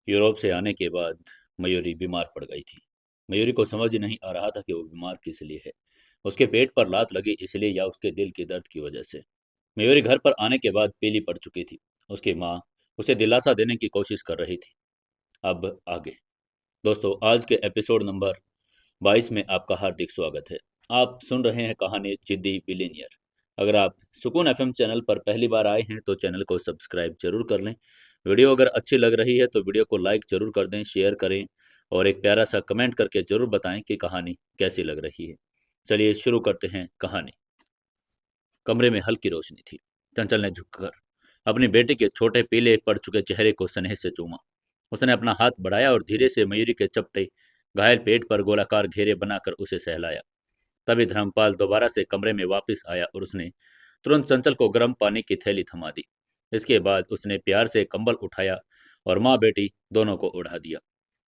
Europe से आने के बाद मयूरी बीमार पड़ गई थी। मयूरी को समझ ही नहीं आ रहा था कि वो बीमार किस लिए है। उसके पेट पर लात लगी इसलिए या उसके दिल के दर्द की वजह से। मयूरी घर पर आने के बाद पीली पड़ चुकी थी। उसकी माँ उसे दिलासा देने की कोशिश कर रही थी। अब आगे दोस्तों, आज के एपिसोड नंबर 22 में आपका हार्दिक स्वागत है। आप सुन रहे हैं कहानी जिद्दी बिलीनियर। अगर आप सुकून एफएम चैनल पर पहली बार आए हैं तो चैनल को सब्सक्राइब जरूर कर लें। वीडियो अगर अच्छी लग रही है तो वीडियो को लाइक जरूर कर दें, शेयर करें और एक प्यारा सा कमेंट करके जरूर बताएं कि कहानी कैसी लग रही है। चलिए शुरू करते हैं कहानी। कमरे में हल्की रोशनी थी। चंचल ने झुककर अपनी बेटे के छोटे पीले पड़ चुके चेहरे को स्नेह से चूमा। उसने अपना हाथ बढ़ाया और धीरे से मयूरी के चपटे घायल पेट पर गोलाकार घेरे बनाकर उसे सहलाया। तभी धर्मपाल दोबारा से कमरे में वापस आया और उसने तुरंत चंचल को गर्म पानी की थैली थमा दी। इसके बाद उसने प्यार से कंबल उठाया और माँ बेटी दोनों को उड़ा दिया।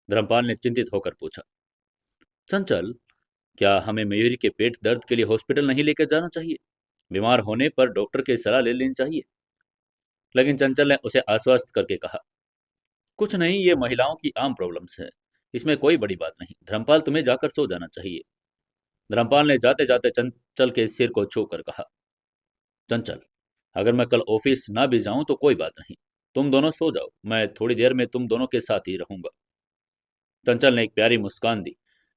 धर्मपाल ने चिंतित होकर पूछा, चंचल, क्या हमें मयूरी के पेट दर्द के लिए हॉस्पिटल नहीं लेकर जाना चाहिए? बीमार होने पर डॉक्टर की सलाह ले लेनी चाहिए। लेकिन चंचल ने उसे आश्वस्त करके कहा, कुछ नहीं, ये महिलाओं की आम प्रॉब्लम्स है। इसमें कोई बड़ी बात नहीं। धर्मपाल, तुम्हें जाकर सो जाना चाहिए। धर्मपाल ने जाते जाते चंचल के सिर को छू कर कहा, चंचल, अगर मैं कल ऑफिस ना भी जाऊं तो कोई बात नहीं। तुम दोनों सो जाओ, मैं थोड़ी देर में तुम दोनों के साथ ही रहूंगा। चंचल ने एक प्यारी मुस्कान दी।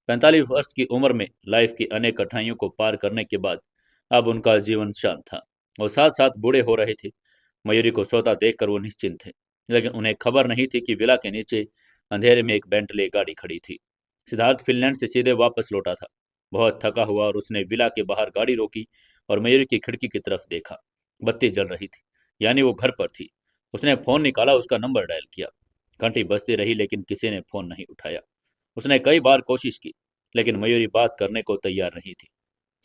45 वर्ष की उम्र में लाइफ की अनेक कठिनाइयों को पार करने के बाद अब उनका जीवन शांत था और साथ साथ बूढ़े हो रहे थे। मयूरी को सोता देखकर वो निश्चिंत थे, लेकिन उन्हें खबर नहीं थी कि विला के नीचे अंधेरे में एक बेंटले गाड़ी खड़ी थी। सिद्धार्थ फिनलैंड से सीधे वापस लौटा था। बहुत थका हुआ और उसने विला के बाहर गाड़ी रोकी और मयूरी की खिड़की की तरफ देखा। बत्ती जल रही थी, यानी वो घर पर थी। उसने फोन निकाला, उसका नंबर डायल किया। घंटी बजती रही लेकिन किसी ने फोन नहीं उठाया। उसने कई बार कोशिश की, लेकिन मयूरी बात करने को तैयार नहीं थी।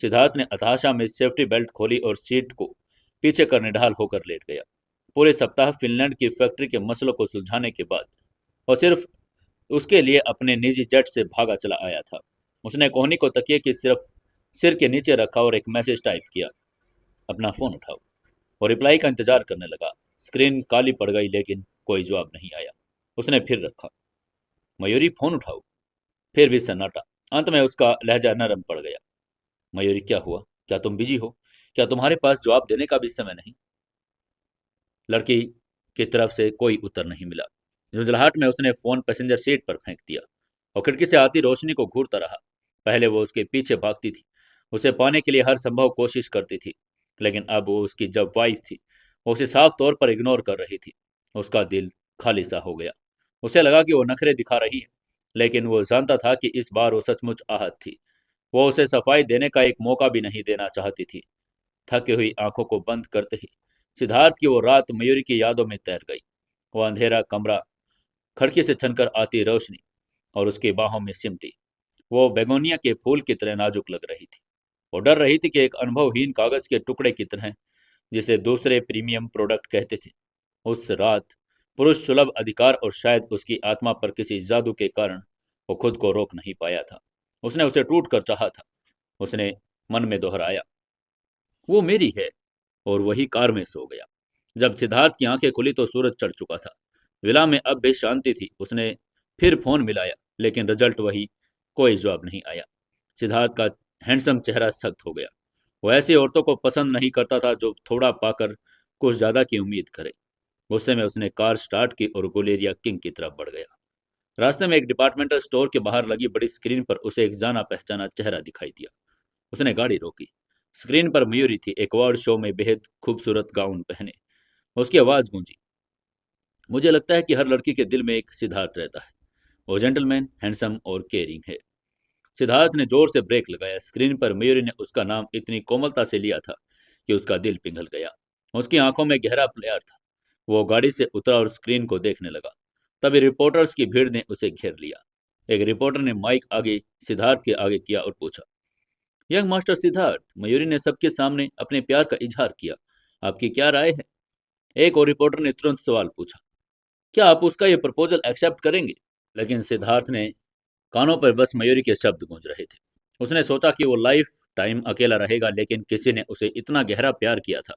सिद्धार्थ ने हताशा में सेफ्टी बेल्ट खोली और सीट को पीछे कर निढाल होकर लेट गया। पूरे सप्ताह फिनलैंड की फैक्ट्री के मसलों को सुलझाने के बाद और सिर्फ उसके लिए अपने निजी जेट से भागा चला आया था। उसने कोहनी को तकिए की सिर्फ सिर के नीचे रखा और एक मैसेज टाइप किया, अपना फोन उठाओ। और रिप्लाई का इंतजार करने लगा। स्क्रीन काली पड़ गई लेकिन कोई जवाब नहीं आया। उसने फिर रखा, मयूरी फोन उठाओ। फिर भी सन्नाटा। अंत में उसका लहजा नरम पड़ गया। मयूरी, क्या हुआ? क्या तुम बिजी हो? क्या तुम्हारे पास जवाब देने का भी समय नहीं? लड़की की तरफ से कोई उत्तर नहीं मिला। झुंझलाहट में उसने फोन पैसेंजर सीट पर फेंक दिया और खिड़की से आती रोशनी को घूरता रहा। पहले वो उसके पीछे भागती थी, उसे पाने के लिए हर संभव कोशिश करती थी, लेकिन अब वो उसकी जब वाइफ थी, वो उसे साफ तौर पर इग्नोर कर रही थी। उसका दिल खाली सा हो गया। उसे लगा कि वो नखरे दिखा रही है, लेकिन वो जानता था कि इस बार वो सचमुच आहत थी। वो उसे सफाई देने का एक मौका भी नहीं देना चाहती थी। थकी हुई आंखों को बंद करते ही सिद्धार्थ की वो रात मयूरी की यादों में तैर गई। वो अंधेरा कमरा, खिड़की से छनकर आती रोशनी और उसकी बाहों में सिमटी। वो बेगोनिया के फूल की तरह नाजुक लग रही थी। वो डर रही थी कि एक अनुभवहीन कागज के टुकड़े की तरह, जिसे दूसरे प्रीमियम प्रोडक्ट कहते थे। उस रात पुरुष सुलभ अधिकार और शायद उसकी आत्मा पर किसी जादू के कारण वो खुद को रोक नहीं पाया था। उसने उसे टूट कर चाहा था। उसने मन में दोहराया, वो मेरी है, और वही कार में सो गया। जब सिद्धार्थ की आंखें खुली तो सूरज चढ़ चुका था। विला में अब भी शांति थी। उसने फिर फोन मिलाया, लेकिन रिजल्ट वही, कोई जवाब नहीं आया। सिद्धार्थ का हैंडसम चेहरा सख्त हो गया। वो ऐसी औरतों को पसंद नहीं करता था जो थोड़ा पाकर कुछ ज्यादा की उम्मीद करे। गुस्से में उसने कार स्टार्ट की और गुलेरिया किंग की तरफ बढ़ गया। रास्ते में एक डिपार्टमेंटल स्टोर के बाहर लगी बड़ी स्क्रीन पर उसे एक जाना पहचाना चेहरा दिखाई दिया। उसने गाड़ी रोकी। स्क्रीन पर मयूरी थी, एक अवार्ड शो में बेहद खूबसूरत गाउन पहने। उसकी आवाज गूंजी, मुझे लगता है कि हर लड़की के दिल में एक सिद्धार्थ रहता है। वो जेंटलमैन, हैंडसम और केयरिंग है। सिद्धार्थ ने जोर से ब्रेक लगाया। स्क्रीन पर मयूरी ने उसका नाम इतनी कोमलता से लिया था कि उसका दिल पिघल गया। उसकी आंखों में गहरा प्यार था। वो गाड़ी से उतरा और स्क्रीन को देखने लगा। तभी रिपोर्टर्स की भीड़ ने उसे घेर लिया। एक रिपोर्टर ने माइक आगे सिद्धार्थ के आगे किया और पूछा, यंग मास्टर सिद्धार्थ, मयूरी ने सबके सामने अपने प्यार का इजहार किया, आपकी क्या राय है? एक और रिपोर्टर ने तुरंत सवाल पूछा, क्या आप उसका ये प्रपोजल एक्सेप्ट करेंगे? लेकिन सिद्धार्थ ने कानों पर बस मयूरी के शब्द गूंज रहे थे। उसने सोचा कि वो लाइफ टाइम अकेला रहेगा, लेकिन किसी ने उसे इतना गहरा प्यार किया था।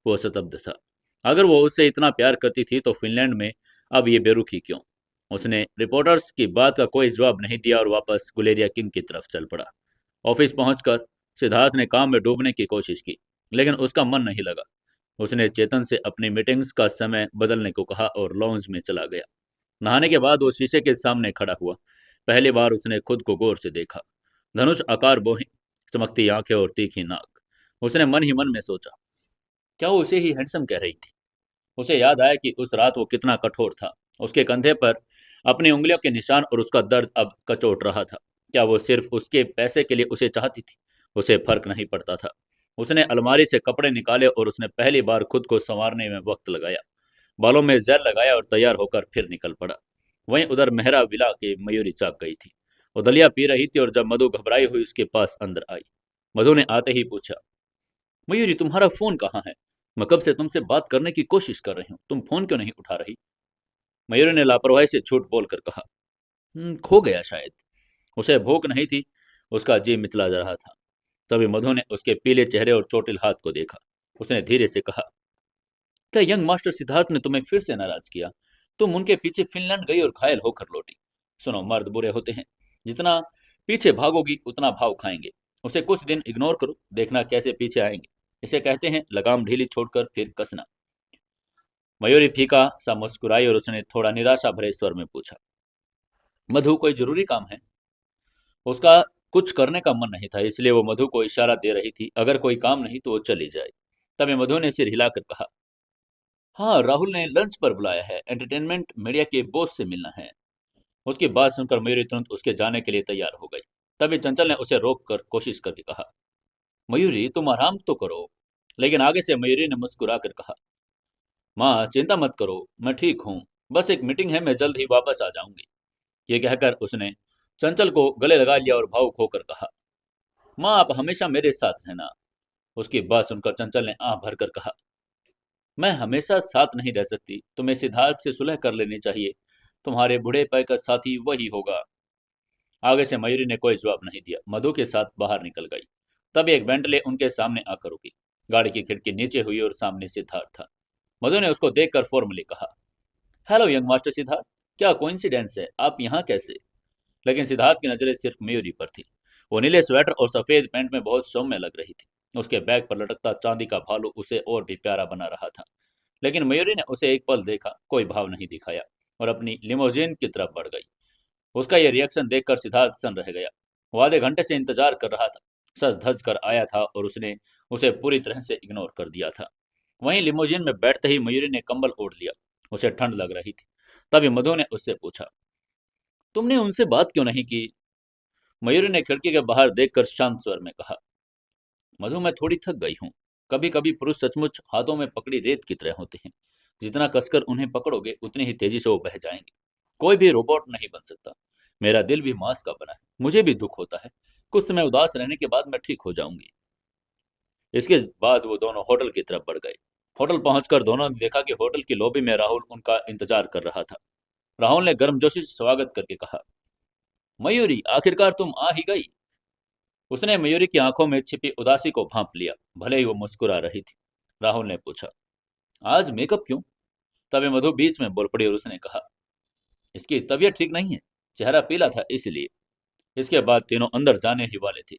वो स्तब्ध था। अगर वो उससे इतना प्यार करती थी तो फिनलैंड में अब ये बेरुखी क्यों? उसने रिपोर्टर्स की बात का कोई जवाब नहीं दिया और वापस गुलेरिया किंग की तरफ चल पड़ा। ऑफिस पहुंचकर सिद्धार्थ ने काम में डूबने की कोशिश की, लेकिन उसका मन नहीं लगा। उसने चेतन से अपनी मीटिंग्स का समय बदलने को कहा और लॉन्ज में चला गया। नहाने के बाद वो शीशे के सामने खड़ा हुआ। पहली बार उसने खुद को गौर से देखा। धनुष आकार बोही, चमकती आंखें और तीखी नाक। उसने मन ही मन में सोचा, क्या वो उसे ही हैंडसम कह रही थी? उसे याद आया कि उस रात वो कितना कठोर था। उसके कंधे पर अपनी उंगलियों के निशान और उसका दर्द अब कचोट रहा था। क्या वो सिर्फ उसके पैसे के लिए उसे चाहती थी? उसे फर्क नहीं पड़ता था। उसने अलमारी से कपड़े निकाले और उसने पहली बार खुद को संवारने में वक्त लगाया। बालों में जेल लगाया और तैयार होकर फिर निकल पड़ा। वहीं उधर मेहरा विला के मयूरी जाग गई थी। वो दलिया पी रही थी और जब मधु घबराई हुई उसके पास अंदर आई। मधु ने आते ही पूछा, मयूरी तुम्हारा फोन कहाँ है? मैं कब से तुमसे बात करने की कोशिश कर रही हूँ, तुम फोन क्यों नहीं उठा रही? मयूरी ने लापरवाही से झूठ बोलकर कहा, खो गया शायद। उसे भूख नहीं थी, उसका जी मिचला जा रहा था। तभी मधु ने उसके पीले चेहरे और चोटिल हाथ को देखा। उसने धीरे से कहा, क्या यंग मास्टर सिद्धार्थ ने तुम्हें फिर से नाराज किया? तुम उनके पीछे फिनलैंड गई और घायल होकर लौटी। सुनो, मर्द बुरे होते हैं। जितना पीछे भागोगी उतना भाव खाएंगे। उसे कुछ दिन इग्नोर करो, देखना कैसे पीछे आएंगे। इसे कहते हैं लगाम ढीली छोड़कर फिर कसना। मयूरी फीका सा मुस्कुराई और उसने थोड़ा निराशा भरे स्वर में पूछा, मधु कोई जरूरी काम है? उसका कुछ करने का मन नहीं था, इसलिए वो मधु को इशारा दे रही थी, अगर कोई काम नहीं तो वो चली जाए। तभी मधु ने सिर हिलाकर कहा, हाँ, राहुल ने लंच पर बुलाया है, एंटरटेनमेंट मीडिया के बॉस से मिलना है। उसकी बात सुनकर मयूरी तुरंत उसके जाने के लिए तैयार हो गई। तभी चंचल ने उसे रोक कर कोशिश करके कहा, मयूरी तुम आराम तो करो। लेकिन आगे से मयूरी ने मुस्कुरा कर कहा, माँ चिंता मत करो, मैं ठीक हूँ। बस एक मीटिंग है, मैं जल्द ही वापस आ जाऊंगी। ये कहकर उसने चंचल को गले लगा लिया और भावुक होकर कहा, माँ आप हमेशा मेरे साथ रहना। उसकी बात सुनकर चंचल ने आह भरकर कहा, मैं हमेशा साथ नहीं रह सकती, तुम्हें सिद्धार्थ से सुलह कर लेनी चाहिए। तुम्हारे बूढ़े पाय का साथी वही होगा। आगे से मयूरी ने कोई जवाब नहीं दिया, मधु के साथ बाहर निकल गई। तब एक बेंटले उनके सामने आकर रुकी। गाड़ी की खिड़की नीचे हुई और सामने सिद्धार्थ था। मधु ने उसको देखकर फॉर्मली कहा, हेलो यंग मास्टर सिद्धार्थ, क्या कोइंसिडेंस है, आप यहाँ कैसे? लेकिन सिद्धार्थ की नजरें सिर्फ मयूरी पर थी। वो नीले स्वेटर और सफेद पैंट में बहुत सौम्य लग रही थी। उसके बैग पर लटकता चांदी का भालू उसे और भी प्यारा बना रहा था। लेकिन मयूरी ने उसे एक पल देखा, कोई भाव नहीं दिखाया और अपनी लिमोजिन की तरफ बढ़ गई। उसका यह रिएक्शन देखकर सिद्धार्थ सन रह गया। वो आधे घंटे से इंतजार कर रहा था। सज धज कर आया था और उसने उसे पूरी तरह से इग्नोर कर दिया था। वहीं लिमोजिन में बैठते ही मयूरी ने कंबल ओढ़ लिया। उसे ठंड लग रही थी। तभी मधु ने उससे पूछा, तुमने उनसे बात क्यों नहीं की? मयूरी ने खिड़की के बाहर देखकर शांत स्वर में कहा, मधु मैं थोड़ी थक गई हूँ। कभी कभी पुरुष सचमुच हाथों में पकड़ी रेत की तरह होते हैं। जितना कसकर उन्हें पकड़ोगे उतनी ही तेजी से वो बह जाएंगे। कोई भी रोबोट नहीं बन सकता। मेरा दिल भी मांस का बना है, मुझे भी दुख होता है। कुछ समय उदास रहने के बाद मैं ठीक हो जाऊंगी। इसके बाद वो दोनों होटल की तरफ बढ़ गए। होटल पहुंचकर दोनों ने देखा कि होटल की लॉबी में राहुल उनका इंतजार कर रहा था। राहुल ने गर्मजोशी से स्वागत करके कहा, मयूरी आखिरकार तुम आ ही गई। उसने मयूरी की आंखों में छिपी उदासी को भांप लिया, भले ही वो मुस्कुरा रही थी। राहुल ने पूछा, आज मेकअप क्यों? तभी मधु बीच में बोल पड़ी और उसने कहा, इसकी तबीयत ठीक नहीं है, चेहरा पीला था इसलिए। इसके बाद तीनों अंदर जाने ही वाले थे।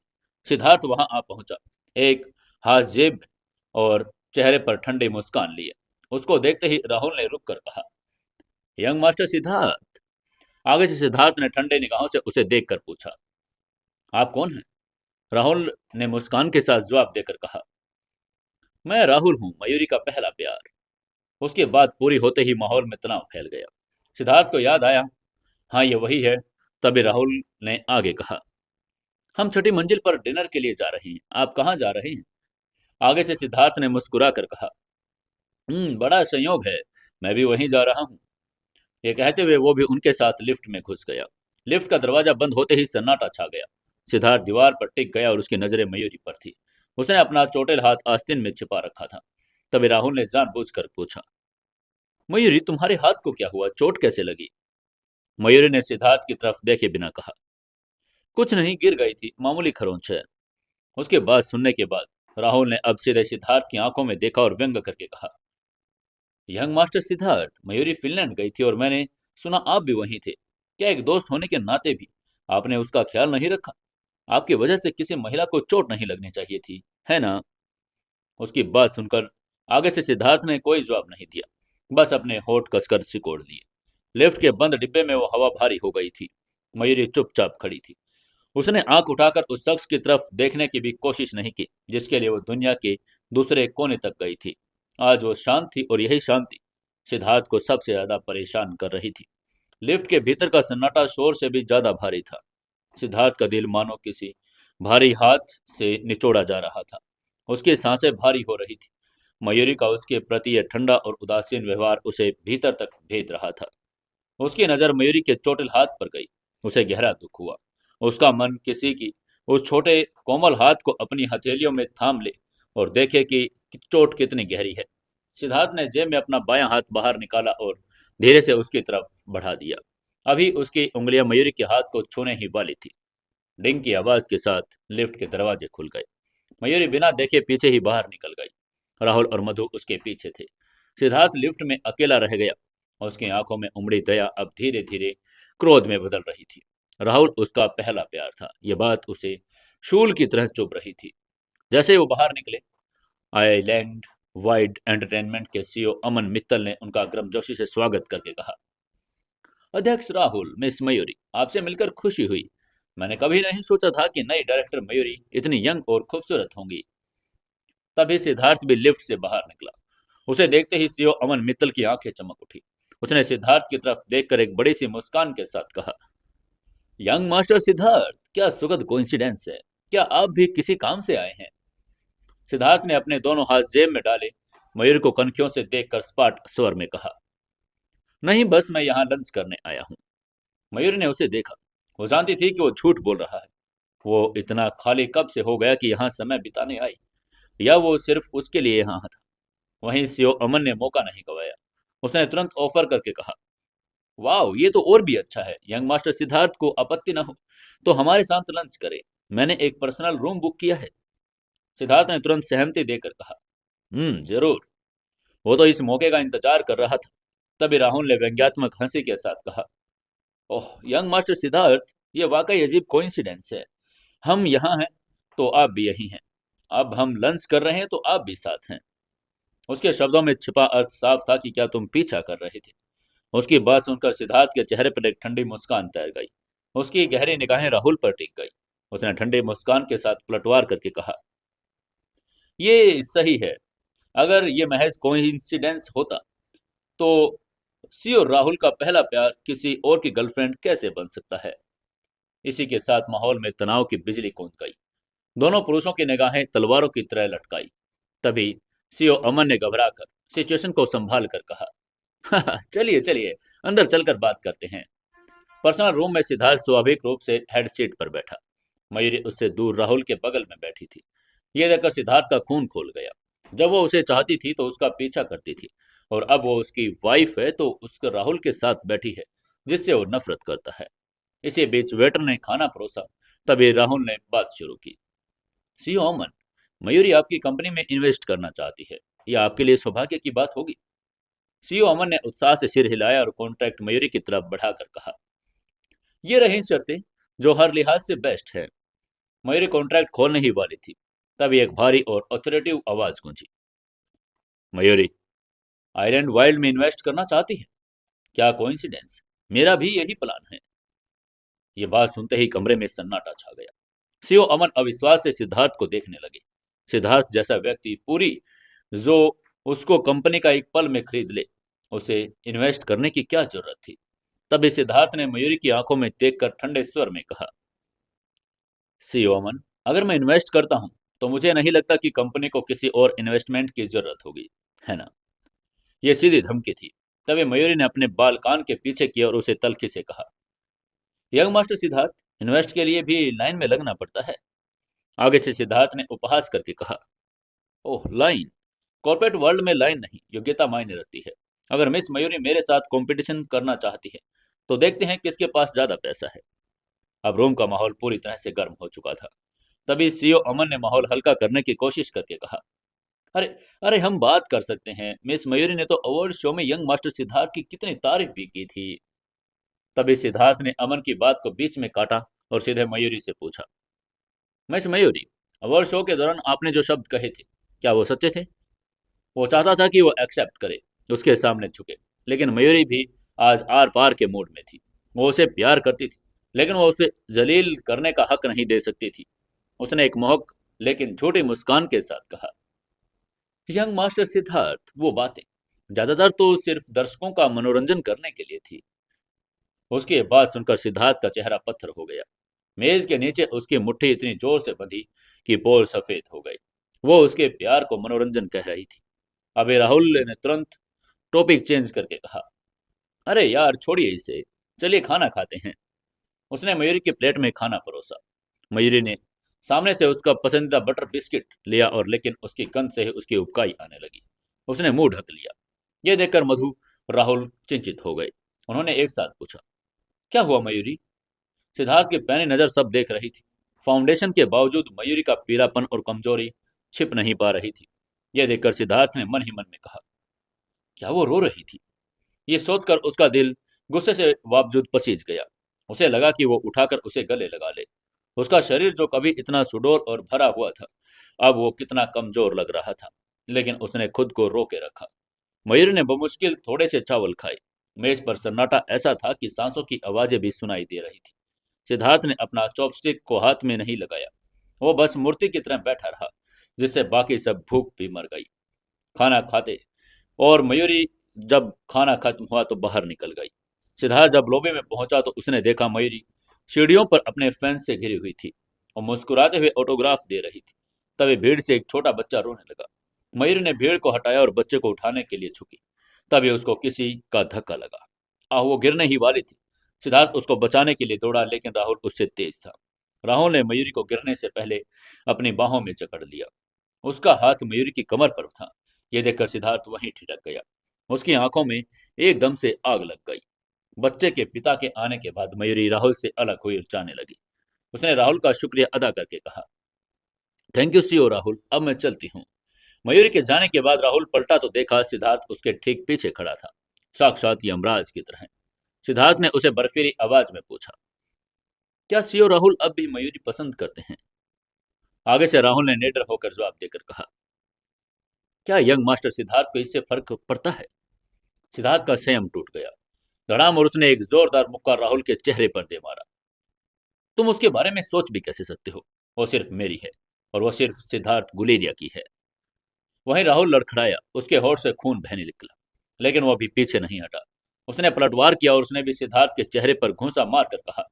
सिद्धार्थ वहां आ पहुंचा, एक हाथ जेब और चेहरे पर ठंडी मुस्कान लिए। उसको देखते ही राहुल ने रुक कर कहा, यंग मास्टर सिद्धार्थ। आगे से सिद्धार्थ ने ठंडे निगाहों से उसे देखकर पूछा, आप कौन हैं? राहुल ने मुस्कान के साथ जवाब देकर कहा, मैं राहुल हूं, मयूरी का पहला प्यार। उसकी बात पूरी होते ही माहौल में तनाव फैल गया। सिद्धार्थ को याद आया, हाँ ये वही है। तभी राहुल ने आगे कहा, हम छठी मंजिल पर डिनर के लिए जा रहे हैं, आप कहाँ जा रहे हैं? आगे से सिद्धार्थ ने मुस्कुरा कर कहा, बड़ा संयोग है, मैं भी वहीं जा रहा हूँ। ये कहते हुए वो भी उनके साथ लिफ्ट में घुस गया। लिफ्ट का दरवाजा बंद होते ही सन्नाटा छा गया। सिद्धार्थ दीवार पर टिक गया और उसकी नजरें मयूरी पर थी। उसने अपना चोटेल हाथ आस्तीन में छिपा रखा था। तभी राहुल ने जानबूझकर पूछा, मयूरी तुम्हारे हाथ को क्या हुआ, चोट कैसे लगी? मयूरी ने सिद्धार्थ की तरफ देखे बिना कहा, कुछ नहीं, गिर गई थी, मामूली खरोंच है। उसके बाद सुनने के बाद राहुल ने अब सीधे सिद्धार्थ की आंखों में देखा और व्यंग करके कहा, young master Siddharth, Mayuri Finland गई थी और मैंने सुना आप भी वहीं थे। क्या एक दोस्त होने के नाते भी आपने उसका ख्याल नहीं रखा? आपकी वजह से किसी महिला को चोट नहीं लगनी चाहिए थी, है ना? उसकी बात सुनकर आगे से सिद्धार्थ ने कोई जवाब नहीं दिया, बस अपने होठ कसकर सिकोड़ लिए। लिफ्ट के बंद डिब्बे में वो हवा भारी हो गई थी। मयूरी चुपचाप खड़ी थी। उसने आंख उठाकर उस शख्स की तरफ देखने की भी कोशिश नहीं की जिसके लिए वो दुनिया के दूसरे कोने तक गई थी। आज वो शांत थी और यही शांति सिद्धार्थ को सबसे ज्यादा परेशान कर रही थी। लिफ्ट के भीतर का सन्नाटा शोर से भी ज्यादा भारी था। सिद्धार्थ का दिल मानो किसी भारी हाथ से निचोड़ा जा रहा था। उसकी सांसें भारी हो रही थी। मयूरी का उसके प्रति यह ठंडा और उदासीन व्यवहार उसे भीतर तक भेद रहा था। उसकी नजर मयूरी के चोटिल हाथ पर गई। उसे गहरा दुख हुआ। उसका मन किसी की उस छोटे कोमल हाथ को अपनी हथेलियों में थाम ले और देखे कि चोट कितनी गहरी है। सिद्धार्थ ने जेब में अपना बायां हाथ बाहर निकाला और धीरे से उसकी तरफ बढ़ा दिया। अभी उसकी उंगलियां मयूरी के हाथ को छूने ही वाली थी। डिंग की आवाज के साथ लिफ्ट के दरवाजे खुल गए। मयूरी बिना देखे पीछे ही बाहर निकल गई। राहुल और मधु उसके पीछे थे। सिद्धार्थ लिफ्ट में अकेला रह गया। उसकी आंखों में उमड़ी दया अब धीरे धीरे क्रोध में बदल रही थी। राहुल उसका पहला प्यार था। यह बात उसे शूल की तरह चुभ रही थी। जैसे ही वो बाहर निकले, आइलैंड वाइड एंटरटेनमेंट के सीईओ अमन मित्तल ने उनका गर्मजोशी से स्वागत करके कहा, अध्यक्ष राहुल, मिस मयूरी, आपसे मिलकर खुशी हुई। मैंने कभी नहीं सोचा था कि नई डायरेक्टर मयूरी इतनी यंग और खूबसूरत होंगी। तभी सिद्धार्थ भी लिफ्ट से बाहर निकला। उसे देखते ही सीईओ अमन मित्तल की आंखें चमक उठी। उसने सिद्धार्थ की तरफ देखकर एक बड़ी सी मुस्कान के साथ कहा, यंग मास्टर सिद्धार्थ, क्या सुखद कोइंसिडेंस है। क्या आप भी किसी काम से आए हैं? सिद्धार्थ ने अपने दोनों हाथ जेब में डाले मयूर को कनखियों से देखकर स्पाट स्वर में कहा, नहीं, बस मैं यहाँ लंच करने आया हूँ। मयूर ने उसे देखा। वो जानती थी कि वो झूठ बोल रहा है। वो इतना खाली कब से हो गया कि यहाँ समय बिताने आई, या वो सिर्फ उसके लिए यहाँ था। वहीं सीओ अमन ने मौका नहीं गवाया। उसने तुरंत ऑफर करके कहा, वाह, ये तो और भी अच्छा है। यंग मास्टर सिद्धार्थ को आपत्ति न हो तो हमारे साथ लंच करें। मैंने एक पर्सनल रूम बुक किया है। सिद्धार्थ ने तुरंत सहमति देकर कहा, जरूर। वो तो इस मौके का इंतजार कर रहा था। तभी राहुल ने व्यंग्यात्मक हंसी के साथ कहा, ओह यंग मास्टर सिद्धार्थ, ये वाकई अजीब कोइंसिडेंस है। हम यहाँ हैं तो आप भी यही हैं। अब हम लंच कर रहे हैं तो आप भी साथ हैं। उसके शब्दों में छिपा अर्थ साफ था कि क्या तुम पीछा कर रहे थे। उसकी बात सुनकर सिद्धार्थ के चेहरे पर एक ठंडी मुस्कान तैर गई। उसकी गहरी निगाहें राहुल पर टिक गई। उसने ठंडे मुस्कान के साथ पलटवार करके कहा, ये सही है। अगर ये महज कोइंसिडेंस होता तो सीओ राहुल का पहला प्यार किसी और की गर्लफ्रेंड कैसे बन सकता है। इसी के साथ माहौल में तनाव की बिजली कौंध गई। दोनों पुरुषों की निगाहें तलवारों की तरह लटकाई। तभी सीओ अमन ने घबराकर सिचुएशन को संभाल कर कहा, चलिए चलिए, अंदर चलकर बात करते हैं। पर्सनल रूम में सिद्धार्थ स्वाभाविक रूप से हेड सीट पर बैठा। मयूरी उससे दूर राहुल के बगल में बैठी थी। यह देखकर सिद्धार्थ का खून खोल गया। जब वो उसे चाहती थी तो उसका पीछा करती थी, और अब वो उसकी वाइफ है तो उसके राहुल के साथ बैठी है जिससे वो नफरत करता है। इसी बीच वेटर ने खाना परोसा। तभी राहुल ने बात शुरू की, सीओ अमन, मयूरी आपकी कंपनी में इन्वेस्ट करना चाहती है। यह आपके लिए सौभाग्य की बात होगी। सीईओ अमन ने उत्साह से सिर हिलाया और कॉन्ट्रैक्ट मयूरी की तरफ बढ़ाकर कहा, ये रही शर्तें जो हर लिहाज से बेस्ट है। मयूरी कॉन्ट्रैक्ट खोलने ही वाली थी। तभी एक भारी और ऑथोरेटिव आवाज गूंजी, मयूरी आइलैंड वाइल्ड में इन्वेस्ट करना चाहती है। क्या कोइंसिडेंस, मेरा भी यही प्लान है। ये बात सुनते ही कमरे में सन्नाटा छा गया। सीईओ अमन अविश्वास से सिद्धार्थ को देखने लगे। सिद्धार्थ जैसा व्यक्ति पूरी जो उसको कंपनी का एक पल में खरीद ले, उसे इन्वेस्ट करने की क्या जरूरत थी। तभी सिद्धार्थ ने मयूरी की आंखों में देखकर ठंडे स्वर में कहा, सीईओ अमन, अगर मैं इन्वेस्ट करता हूं तो मुझे नहीं लगता कि कंपनी को किसी और इन्वेस्टमेंट की जरूरत होगी, है ना? यह सीधी धमकी थी। तभी मयूरी ने अपने बाल कान के पीछे किया और उसे तल्खी से कहा, यंग मास्टर सिद्धार्थ, इन्वेस्ट के लिए भी लाइन में लगना पड़ता है। आगे से सिद्धार्थ ने उपहास करके कहा, ओह लाइन, कॉर्पोरेट वर्ल्ड में लाइन नहीं, योग्यता मायने रखती है। अगर मिस मयूरी मेरे साथ कंपटीशन करना चाहती है तो देखते हैं किसके पास ज्यादा पैसा है। अब रूम का माहौल पूरी तरह से गर्म हो चुका था। तभी सीईओ अमन ने माहौल हल्का करने की कोशिश करके कहा, अरे अरे, हम बात कर सकते हैं। मिस मयूरी ने तो अवार्ड शो में यंग मास्टर सिद्धार्थ की कितनी तारीफ भी की थी। तभी सिद्धार्थ ने अमन की बात को बीच में काटा और सीधे मयूरी से पूछा, मिस मयूरी, अवार्ड शो के दौरान आपने जो शब्द कहे थे, क्या वो सच्चे थे? वो चाहता था कि वो एक्सेप्ट करे, उसके सामने झुके, लेकिन मयूरी भी आज आर पार के मूड में थी। वो उसे प्यार करती थी, लेकिन वो उसे जलील करने का हक नहीं दे सकती थी। उसने एक मोहक लेकिन झूठी मुस्कान के साथ कहा, यंग मास्टर सिद्धार्थ, वो बातें ज्यादातर तो सिर्फ दर्शकों का मनोरंजन करने के लिए थी। उसकी बात सुनकर सिद्धार्थ का चेहरा पत्थर हो गया। मेज के नीचे उसकी मुट्ठी इतनी जोर से बंधी कि पोल सफेद हो गई। वो उसके प्यार को मनोरंजन कह रही थी। अभी राहुल ने तुरंत टॉपिक चेंज करके कहा, अरे यार छोड़िए इसे, चलिए खाना खाते हैं। उसने मयूरी की प्लेट में खाना परोसा। मयूरी ने सामने से उसका पसंदीदा बटर बिस्किट लिया और लेकिन उसकी गंध से ही उसकी उबकाई आने लगी। उसने मुंह ढक लिया। यह देखकर मधु, राहुल चिंतित हो गए। उन्होंने एक साथ पूछा, क्या हुआ मयूरी? सिद्धार्थ की पैनी नजर सब देख रही थी। फाउंडेशन के बावजूद मयूरी का पीलापन और कमजोरी छिप नहीं पा रही थी। यह देखकर सिद्धार्थ ने मन ही मन में कहा, क्या वो रो रही थी? ये सोचकर उसका दिल गुस्से से बावजूद पसीज गया। उसे लगा कि वो उठाकर उसे गले लगा ले। उसका शरीर जो कभी इतना सुडौल और भरा हुआ था, अब वो कितना कमजोर लग रहा था। लेकिन उसने खुद को रोके रखा। मयूरी ने बमुश्किल थोड़े से चावल खाए। मेज पर सन्नाटा ऐसा था कि सांसों की आवाजें भी सुनाई दे रही थी। सिद्धार्थ ने अपना चॉपस्टिक को हाथ में नहीं लगाया। वो बस मूर्ति की तरह बैठा रहा, जिससे बाकी सब भूख भी मर गई। खाना खाते और मयूरी जब खाना खत्म हुआ तो बाहर निकल गई। सिद्धार्थ जब लॉबी में पहुंचा तो उसने देखा मयूरी सीढ़ियों पर अपने फैंस से घिरी हुई थी और मुस्कुराते हुए ऑटोग्राफ दे रही थी। तभी भीड़ से एक छोटा बच्चा रोने लगा। मयूरी ने भीड़ को हटाया और बच्चे को उठाने के लिए झुकी। तभी उसको किसी का धक्का लगा। वो गिरने ही वाली थी। सिद्धार्थ उसको बचाने के लिए दौड़ा, लेकिन राहुल उससे तेज था। राहुल ने मयूरी को गिरने से पहले अपनी बाहों में जकड़ लिया। उसका हाथ मयूरी की कमर पर था। यह देखकर सिद्धार्थ वहीं ठिठक गया। उसकी आंखों में एकदम से आग लग गई। बच्चे के पिता के आने के बाद मयूरी राहुल से अलग हुई और जाने लगी। उसने राहुल का शुक्रिया अदा करके कहा, थैंक यू सीओ राहुल, अब मैं चलती हूँ। मयूरी के जाने के बाद राहुल पलटा तो देखा सिद्धार्थ उसके ठीक पीछे खड़ा था, साक्षात यमराज की तरह। सिद्धार्थ ने उसे बर्फीली आवाज में पूछा, क्या सीओ राहुल अब भी मयूरी पसंद करते हैं? आगे से राहुल ने निडर होकर जवाब देकर कहा, क्या यंग मास्टर सिद्धार्थ को इससे फर्क पड़ता है? सिद्धार्थ का संयम टूट गया। धड़ाम और उसने एक जोरदार मुक्का राहुल के चेहरे पर दे मारा। तुम उसके बारे में सोच भी कैसे सकते हो? वो सिर्फ मेरी है, और वो सिर्फ सिद्धार्थ गुलेरिया की है। वहीं राहुल लड़खड़ाया। उसके होठ से खून बहने निकला, लेकिन वो अभी पीछे नहीं हटा। उसने पलटवार किया और उसने भी सिद्धार्थ के चेहरे पर घूंसा मारकर कहा,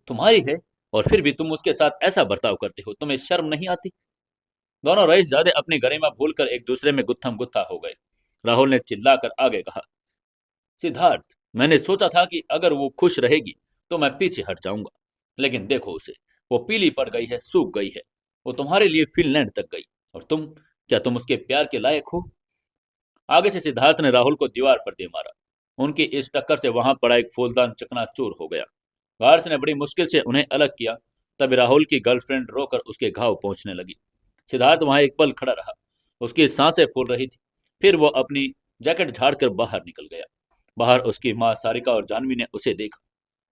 तुम्हारी है और फिर भी तुम उसके साथ ऐसा बर्ताव करते हो, तुम्हें शर्म नहीं आती? दोनों रईस जादे अपनी गरिमा भूलकर एक दूसरे में गुत्थम गुत्था हो गए। राहुल ने चिल्लाकर आगे कहा, सिद्धार्थ, मैंने सोचा था कि अगर वो खुश रहेगी तो मैं पीछे हट जाऊंगा, लेकिन देखो उसे, वो पीली पड़ गई है, सूख गई है। वो तुम्हारे लिए फिनलैंड तक गई, और तुम, क्या तुम उसके प्यार के लायक हो? आगे से सिद्धार्थ ने राहुल को दीवार पर दे मारा। उनकी इस टक्कर से वहां पड़ा एक फूलदान चकनाचूर हो गया। गार्ड्स ने बड़ी मुश्किल से उन्हें अलग किया। तभी राहुल की गर्लफ्रेंड रोकर उसके घाव पहुंचने लगी। सिद्धार्थ वहां एक पल खड़ा रहा। उसकी सांसें फूल रही थी। फिर वो अपनी जैकेट झाड़कर बाहर निकल गया। बाहर उसकी माँ सारिका और जानवी ने उसे देखा।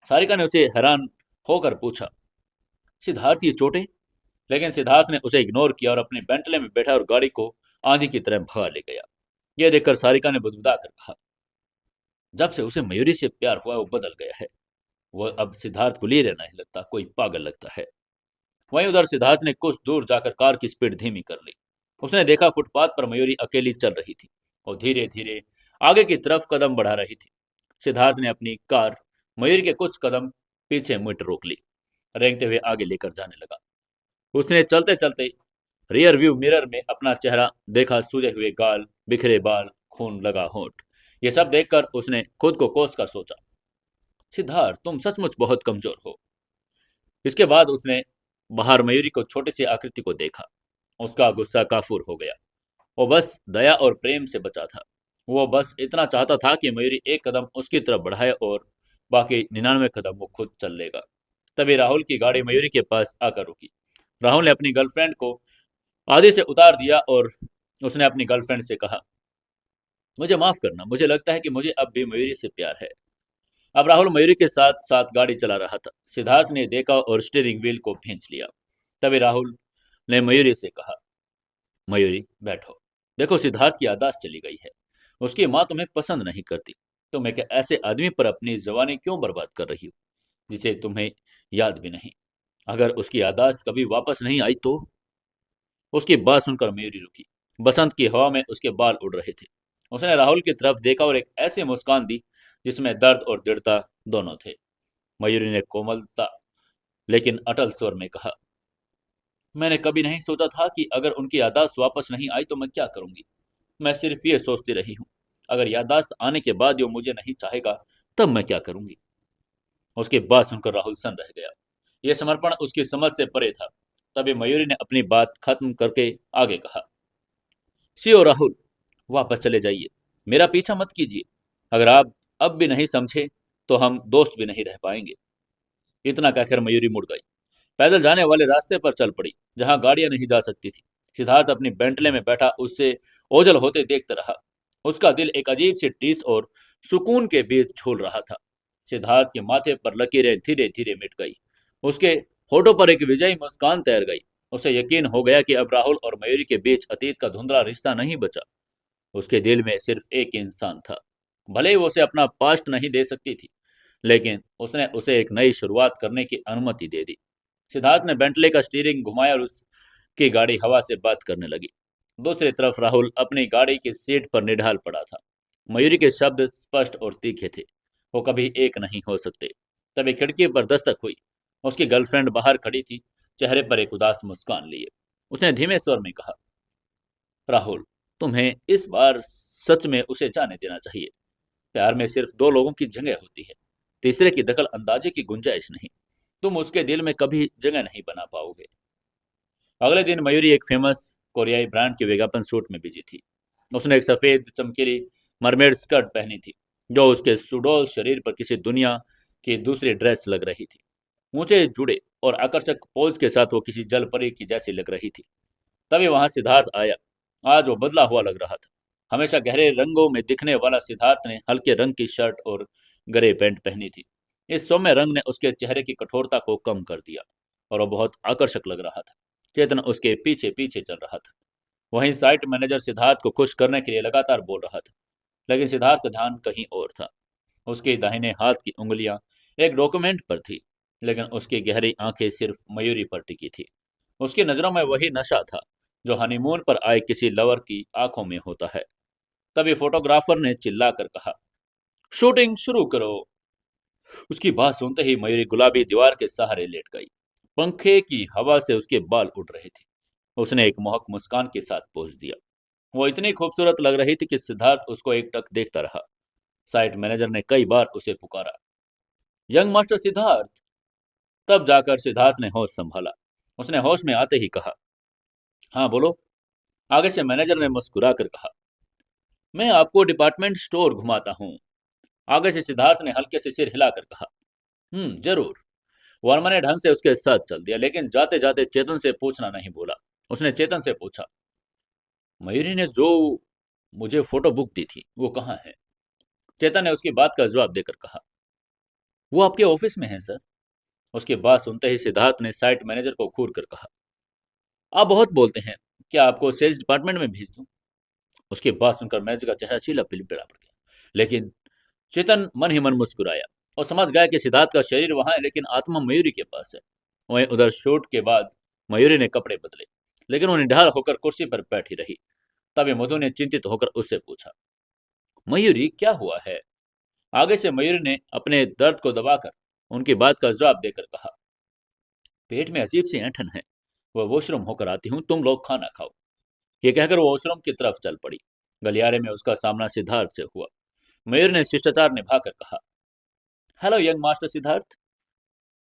सारिका ने उसे हैरान होकर पूछा, सिद्धार्थ ये चोटें? लेकिन सिद्धार्थ ने उसे इग्नोर किया और अपने बेंटले में बैठा और गाड़ी को आंधी की तरह भगा ले गया। यह देखकर सारिका ने बुदबुदा कर कहा, जब से उसे मयूरी से प्यार हुआ वो बदल गया है। वो अब सिद्धार्थ को लिए नहीं लगता, कोई पागल लगता है। वहीं उधर सिद्धार्थ ने कुछ दूर जाकर कार की स्पीड धीमी कर ली। उसने देखा फुटपाथ पर मयूरी अकेली चल रही थी और धीरे धीरे आगे की तरफ कदम बढ़ा रही थी। सिद्धार्थ ने अपनी कार मयूरी के कुछ कदम पीछे मुड़ रोक ली। रेंगते हुए आगे लेकर जाने लगा। उसने चलते चलते रियर व्यू मिरर में अपना चेहरा देखा, सूजे हुए गाल, बिखरे बाल, खून लगा होंठ। ये सब देखकर उसने खुद को कोस कर सोचा, सिद्धार्थ तुम सचमुच बहुत कमजोर हो। इसके बाद उसने बाहर मयूरी को छोटी सी आकृति को देखा। उसका गुस्सा काफूर हो गया। वो बस दया और प्रेम से बचा था। वो बस इतना चाहता था कि मयूरी एक कदम उसकी तरफ बढ़ाए और बाकी 99 कदम वो खुद चल लेगा। तभी राहुल की गाड़ी मयूरी के पास आकर रुकी। राहुल ने अपनी गर्लफ्रेंड को आधे से उतार दिया और उसने अपनी गर्लफ्रेंड से कहा, मुझे माफ करना, मुझे लगता है कि मुझे अब भी मयूरी से प्यार है। अब राहुल मयूरी के साथ साथ गाड़ी चला रहा था। सिद्धार्थ ने देखा और स्टीयरिंग व्हील को खींच लिया। तभी राहुल ने मयूरी से कहा, मयूरी बैठो। देखो, सिद्धार्थ की याददाश्त चली गई है। उसकी माँ तुम्हें पसंद नहीं करती। तुम एक ऐसे आदमी पर अपनी जवानी क्यों बर्बाद कर रही हो जिसे तुम्हें याद भी नहीं? अगर उसकी याददाश्त कभी वापस नहीं आई तो? उसकी बात सुनकर मयूरी रुकी। बसंत की हवा में उसके बाल उड़ रहे थे। उसने राहुल की तरफ देखा और एक ऐसी मुस्कान दी जिसमें दर्द और दृढ़ता दोनों थे। मयूरी ने कोमलता लेकिन अटल स्वर में कहा, मैंने कभी नहीं सोचा था कि अगर उनकी याददाश्त वापस नहीं आई तो मैं क्या करूंगी। मैं सिर्फ ये सोचती रही हूँ, अगर याददाश्त आने के बाद वो मुझे नहीं चाहेगा तब मैं क्या करूंगी। उसकी बात सुनकर राहुल सन रह गया। यह समर्पण उसकी समझ से परे था। तभी मयूरी ने अपनी बात खत्म करके आगे कहा, सीओ राहुल, वापस चले जाइए। मेरा पीछा मत कीजिए। अगर आप अब भी नहीं समझे तो हम दोस्त भी नहीं रह पाएंगे। इतना कहकर मयूरी मुड़ गई। पैदल जाने वाले रास्ते पर चल पड़ी जहां गाड़ियां नहीं जा सकती थी। सिद्धार्थ अपनी बेंटले में बैठा उससे ओझल होते देखता रहा। उसका दिल एक अजीब सी टीस और सुकून के बीच झूल रहा था। सिद्धार्थ के माथे पर लकीरें धीरे धीरे मिट गई। उसके होठों पर एक विजयी मुस्कान तैर गई। उसे यकीन हो गया कि अब राहुल और मयूरी के बीच अतीत का धुंधला रिश्ता नहीं बचा। उसके दिल में सिर्फ एक इंसान था। भले ही वो उसे अपना पास्ट नहीं दे सकती थी, लेकिन उसने उसे एक नई शुरुआत करने की अनुमति दे दी। सिद्धार्थ ने बेंटले का स्टीयरिंग घुमाया और उसकी गाड़ी हवा से बात करने लगी। दूसरी तरफ राहुल अपनी गाड़ी की सीट पर निढाल पड़ा था। मयूरी के शब्द स्पष्ट और तीखे थे, वो कभी एक नहीं हो सकते। तभी खिड़की पर दस्तक हुई। उसकी गर्लफ्रेंड बाहर खड़ी थी, चेहरे पर एक उदास मुस्कान लिए। उसने धीमे स्वर में कहा, राहुल, तुम्हें इस बार सच में उसे जाने देना चाहिए। प्यार में सिर्फ दो लोगों की जगह होती है, तीसरे की दखल अंदाजी की गुंजाइश नहीं। तुम उसके दिल में कभी जगह नहीं बना पाओगे। अगले दिन मयूरी एक फेमस कोरियाई ब्रांड के विज्ञापन शूट में बिजी थी। उसने एक सफेद चमकीली मरमेड स्कर्ट पहनी थी जो उसके सुडौल शरीर पर किसी दुनिया की दूसरी ड्रेस लग रही थी। ऊंचे जुड़े और आकर्षक पोज के साथ वो किसी जल परी की जैसी लग रही थी। तभी वहां सिद्धार्थ आया। आज वो बदला हुआ लग रहा था। हमेशा गहरे रंगों में दिखने वाला सिद्धार्थ ने हल्के रंग की शर्ट और ग्रे पैंट पहनी थी। इस सौम्य रंग ने उसके चेहरे की कठोरता को कम कर दिया और वो बहुत आकर्षक लग रहा था। चेतन उसके पीछे पीछे चल रहा था। वहीं साइट मैनेजर सिद्धार्थ को खुश करने के लिए लगातार बोल रहा था, लेकिन सिद्धार्थ का ध्यान कहीं और था। उसके दाहिने हाथ की उंगलियां एक डॉक्यूमेंट पर थी, लेकिन उसकी गहरी आंखें सिर्फ मयूरी पर टिकी थी। उसकी नजरों में वही नशा था जो हनीमून पर आए किसी लवर की आंखों में होता है। तभी फोटोग्राफर ने चिल्लाकर कहा, शूटिंग शुरू करो। उसकी बात सुनते ही मयूरी गुलाबी दीवार के सहारे लेट गई। पंखे की हवा से उसके बाल उड़ रहे थे। उसने एक मोहक मुस्कान के साथ पोज दिया। वो इतनी खूबसूरत लग रही थी कि सिद्धार्थ उसको एक टक देखता रहा। साइट मैनेजर ने कई बार उसे पुकारा, यंग मास्टर सिद्धार्थ। तब जाकर सिद्धार्थ ने होश संभाला। उसने होश में आते ही कहा, हाँ बोलो। आगे से मैनेजर ने मुस्कुरा कर कहा, मैं आपको डिपार्टमेंट स्टोर घुमाता हूँ। आगे से सिद्धार्थ ने हल्के से सिर हिलाकर कहा, जरूर। वर्मा ने ढंग से उसके साथ चल दिया, लेकिन जाते जाते चेतन से पूछना नहीं भूला। उसने चेतन से पूछा, मयूरी ने जो मुझे फोटो बुक दी थी वो कहाँ है? चेतन ने उसकी बात का जवाब देकर कहा, वो आपके ऑफिस में है सर। उसकी बात सुनते ही सिद्धार्थ ने साइट मैनेजर को घूर कर कहा, आप बहुत बोलते हैं, क्या आपको सेल्स डिपार्टमेंट में भेज दूं? उसकी बात सुनकर मैनेजर का चेहरा चीला पिलपिला पड़ गया, लेकिन चेतन मन ही मन मुस्कुराया और समझ गया कि सिद्धार्थ का शरीर वहां है लेकिन आत्मा मयूरी के पास है। वहीं उधर शूट के बाद मयूरी ने कपड़े बदले, लेकिन वो निढाल होकर कुर्सी पर बैठी रही। तभी मधु ने चिंतित होकर उससे पूछा, मयूरी क्या हुआ है? आगे से मयूरी ने अपने दर्द को दबाकर उनकी बात का जवाब देकर कहा, पेट में अजीब सी ऐंठन है। वह वॉशरूम होकर आती हूँ, तुम लोग खाना खाओ। ये कहकर वो वॉशरूम की तरफ चल पड़ी। गलियारे में उसका सामना सिद्धार्थ से हुआ। मयूर ने शिष्टाचार निभाकर कहा, हेलो यंग मास्टर सिद्धार्थ।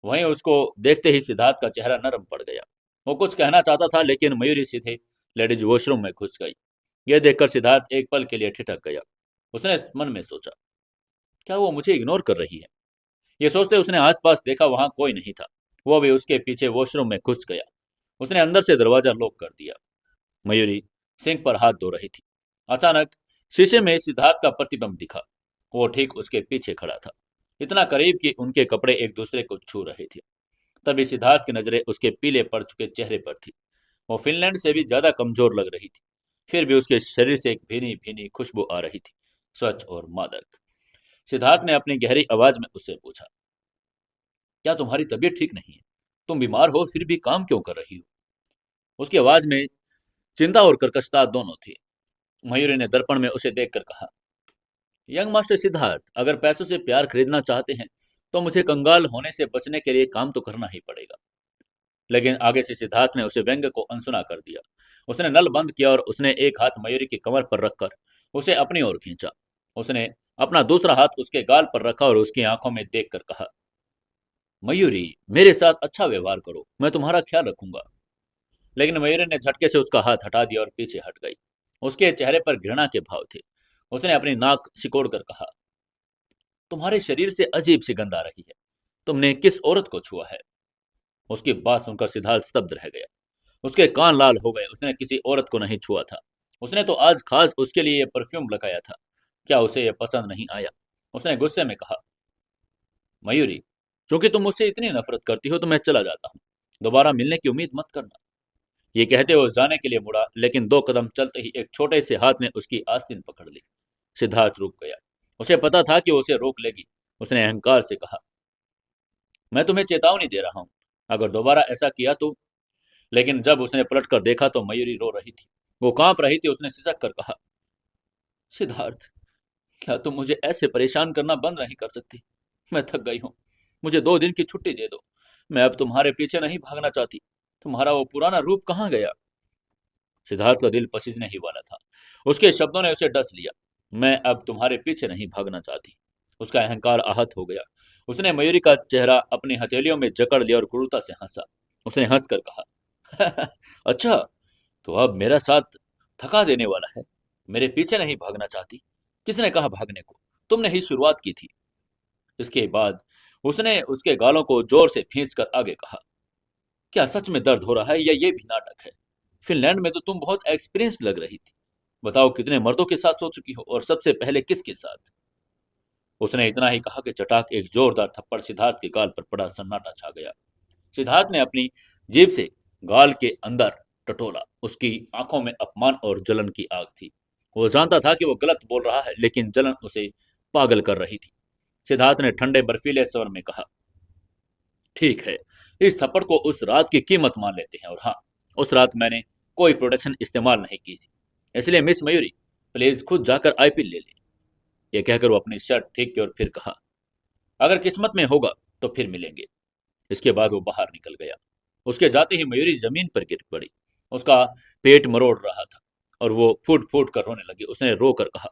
वहीं उसको देखते ही सिद्धार्थ का चेहरा नरम पड़ गया। वो कुछ कहना चाहता था, लेकिन मयूरी सीधे लेडीज वॉशरूम में घुस गई। यह देखकर सिद्धार्थ एक पल के लिए ठिठक गया। उसने मन में सोचा, क्या वो मुझे इग्नोर कर रही है? ये सोचते उसने आसपास देखा, वहां कोई नहीं था। वो भी उसके पीछे वॉशरूम में घुस गया। उसने अंदर से दरवाजा लॉक कर दिया। मयूरी सिंक पर हाथ धो रही थी। अचानक शीशे में सिद्धार्थ का प्रतिबिंब दिखा। वो ठीक उसके पीछे खड़ा था। इतना करीब कि उनके कपड़े एक दूसरे को छू रहे थे। तभी सिद्धार्थ की नजरें उसके पीले पड़ चुके चेहरे पर थी। वो फिनलैंड से भी ज्यादा कमजोर लग रही थी, फिर भी उसके शरीर से एक भीनी भीनी खुशबू आ रही थी, स्वच्छ और मादक। सिद्धार्थ ने अपनी गहरी आवाज में उससे पूछा, क्या तुम्हारी तबीयत ठीक नहीं है? तुम बीमार हो फिर भी काम क्यों कर रही हो? उसकी आवाज में चिंता और कर्कशता दोनों थी। मयूरी ने दर्पण में उसे देखकर कहा, यंग मास्टर सिद्धार्थ, अगर पैसों से प्यार खरीदना चाहते हैं तो मुझे कंगाल होने से बचने के लिए काम तो करना ही पड़ेगा। लेकिन आगे से सिद्धार्थ ने उसे व्यंग्य को अनसुना कर दिया। उसने नल बंद किया और उसने एक हाथ मयूरी की कमर पर रखकर उसे अपनी ओर खींचा। उसने अपना दूसरा हाथ उसके गाल पर रखा और उसकी आंखों में देखकर कहा, मयूरी, मेरे साथ अच्छा व्यवहार करो, मैं तुम्हारा ख्याल रखूंगा। लेकिन मयूरी ने झटके से उसका हाथ हटा दिया और पीछे हट गई। उसके चेहरे पर घृणा के भाव थे। उसने अपनी नाक सिकोड़ कर कहा, तुम्हारे शरीर से अजीब सी गंध आ रही है। तुमने किस औरत को छुआ है? उसकी बात सुनकर सिद्धार्थ स्तब्ध रह गया। उसके कान लाल हो गए। उसने किसी औरत को नहीं छुआ था। उसने तो आज खास उसके लिए यह परफ्यूम लगाया था। क्या उसे यह पसंद नहीं आया? उसने गुस्से में कहा, मयूरी, चूंकि तुम मुझसे इतनी नफरत करती हो तो मैं चला जाता हूँ। दोबारा मिलने की उम्मीद मत करना। ये कहते हुए जाने के लिए मुड़ा, लेकिन 2 कदम चलते ही एक छोटे से हाथ ने उसकी आस्तीन पकड़ ली। सिद्धार्थ रुक गया। उसे पता था कि वो उसे रोक लेगी। उसने अहंकार से कहा, मैं तुम्हें चेतावनी दे रहा हूं, अगर दोबारा ऐसा किया तो। लेकिन जब उसने पलट कर देखा तो मयूरी रो रही थी। वो कांप रही थी। उसने सिसक कर कहा, सिद्धार्थ, क्या तुम मुझे ऐसे परेशान करना बंद नहीं कर सकती? मैं थक गई हूँ। मुझे 2 दिन की छुट्टी दे दो। मैं अब तुम्हारे पीछे नहीं भागना चाहती। तुम्हारा वो पुराना रूप कहाँ गया? सिद्धार्थ का दिल पसीजने ही वाला था। उसके शब्दों ने उसे डस लिया। मैं अब तुम्हारे पीछे नहीं भागना चाहती। उसका अहंकार आहत हो गया। उसने मयूरी का चेहरा अपनी हथेलियों में जकड़ लिया और क्रूरता से हंसा। उसने हंसकर कहा, अच्छा, तो अब मेरा साथ थका देने वाला है। मेरे पीछे नहीं भागना चाहती? किसने कहा भागने को? तुमने ही शुरुआत की थी। इसके बाद उसने उसके गालों को जोर से खींचकर आगे कहा, क्या सच में दर्द हो रहा है या ये भी नाटक है? फिनलैंड में तो तुम बहुत एक्सपीरियंस्ड लग रही थी। बताओ, कितने मर्दों के साथ सो चुकी हो और सबसे पहले किसके साथ? उसने इतना ही कहा कि चटाक एक जोरदार थप्पड़ सिद्धार्थ के गाल पर पड़ा। सन्नाटा छा गया। सिद्धार्थ ने अपनी जीभ से गाल के अंदर टटोला। उसकी आंखों में अपमान और जलन की आग थी। वो जानता था कि वो गलत बोल रहा है, लेकिन जलन उसे पागल कर रही थी। सिद्धार्थ ने ठंडे बर्फीले स्वर में कहा, ठीक है, इस थप्पड़ को उस रात की कीमत मान लेते हैं। और हाँ, उस रात मैंने कोई प्रोटेक्शन इस्तेमाल नहीं की थी। इसलिए मिस मयूरी, प्लीज खुद जाकर आईपी ले ले। यह कहकर वो अपनी शर्ट ठीक की और फिर कहा, अगर किस्मत में होगा तो फिर मिलेंगे। इसके बाद वो बाहर निकल गया। उसके जाते ही मयूरी जमीन पर गिर पड़ी। उसका पेट मरोड़ रहा था और वो फूट फूट कर रोने लगी। उसने रो कर कहा,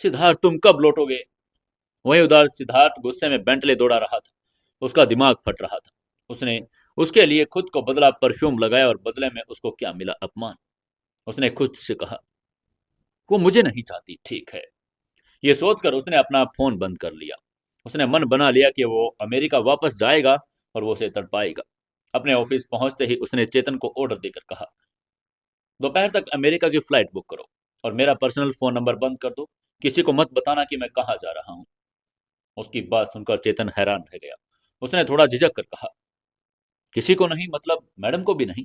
सिद्धार्थ, तुम कब लौटोगे? वहीं उधर सिद्धार्थ गुस्से में बेंटले दौड़ा रहा था। उसका दिमाग फट रहा था। उसने उसके लिए खुद को बदला परफ्यूम लगाया और बदले में उसको क्या मिला? अपमान। उसने खुद से कहा, वो मुझे नहीं चाहती, ठीक है। ये सोचकर उसने अपना फोन बंद कर लिया। उसने मन बना लिया कि वो अमेरिका वापस जाएगा और वो उसे तड़पाएगा। अपने ऑफिस पहुंचते ही उसने चेतन को ऑर्डर देकर कहा, दोपहर तक अमेरिका की फ्लाइट बुक करो और मेरा पर्सनल फोन नंबर बंद कर दो। किसी को मत बताना कि मैं कहाँ जा रहा हूँ। उसकी बात सुनकर चेतन हैरान रह गया। उसने थोड़ा झिझक कर कहा, किसी को नहीं मतलब मैडम को भी नहीं?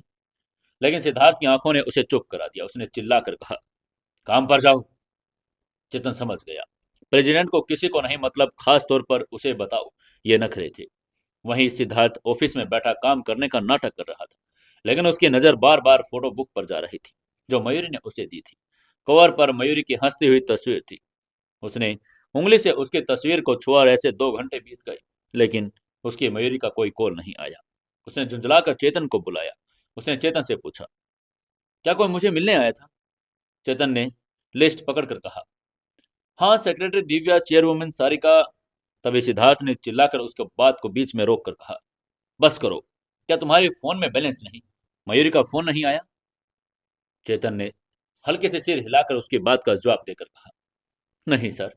लेकिन सिद्धार्थ की आंखों ने उसे चुप करा दिया। उसने चिल्लाकर कहा, काम पर जाओ। चेतन समझ गया। प्रेसिडेंट को किसी को नहीं मतलब खास तौर पर उसे बताओ, ये नखरे थे। वहीं सिद्धार्थ ऑफिस में बैठा काम करने का नाटक कर रहा था, लेकिन उसकी नजर बार बार फोटो बुक पर जा रही थी जो मयूरी ने उसे दी थी। कवर पर मयूरी की हंसती हुई तस्वीर थी। उसने उंगली से उसकी तस्वीर को छुआ और ऐसे 2 घंटे बीत गए, लेकिन उसकी मयूरी का कोई कॉल नहीं आया। उसने झुंझलाकर चेतन को बुलाया। उसने चेतन से पूछा, क्या कोई मुझे मिलने आया था? चेतन ने लिस्ट पकड़कर कहा, हाँ, सेक्रेटरी दिव्या, चेयरवुमन सारिका। तभी सिद्धार्थ ने चिल्लाकर उसके बात को बीच में रोक कर कहा, बस करो। क्या तुम्हारे फोन में बैलेंस नहीं? मयूरी का फोन नहीं आया? चेतन ने हल्के से सिर हिलाकर उसकी बात का जवाब देकर कहा, नहीं सर।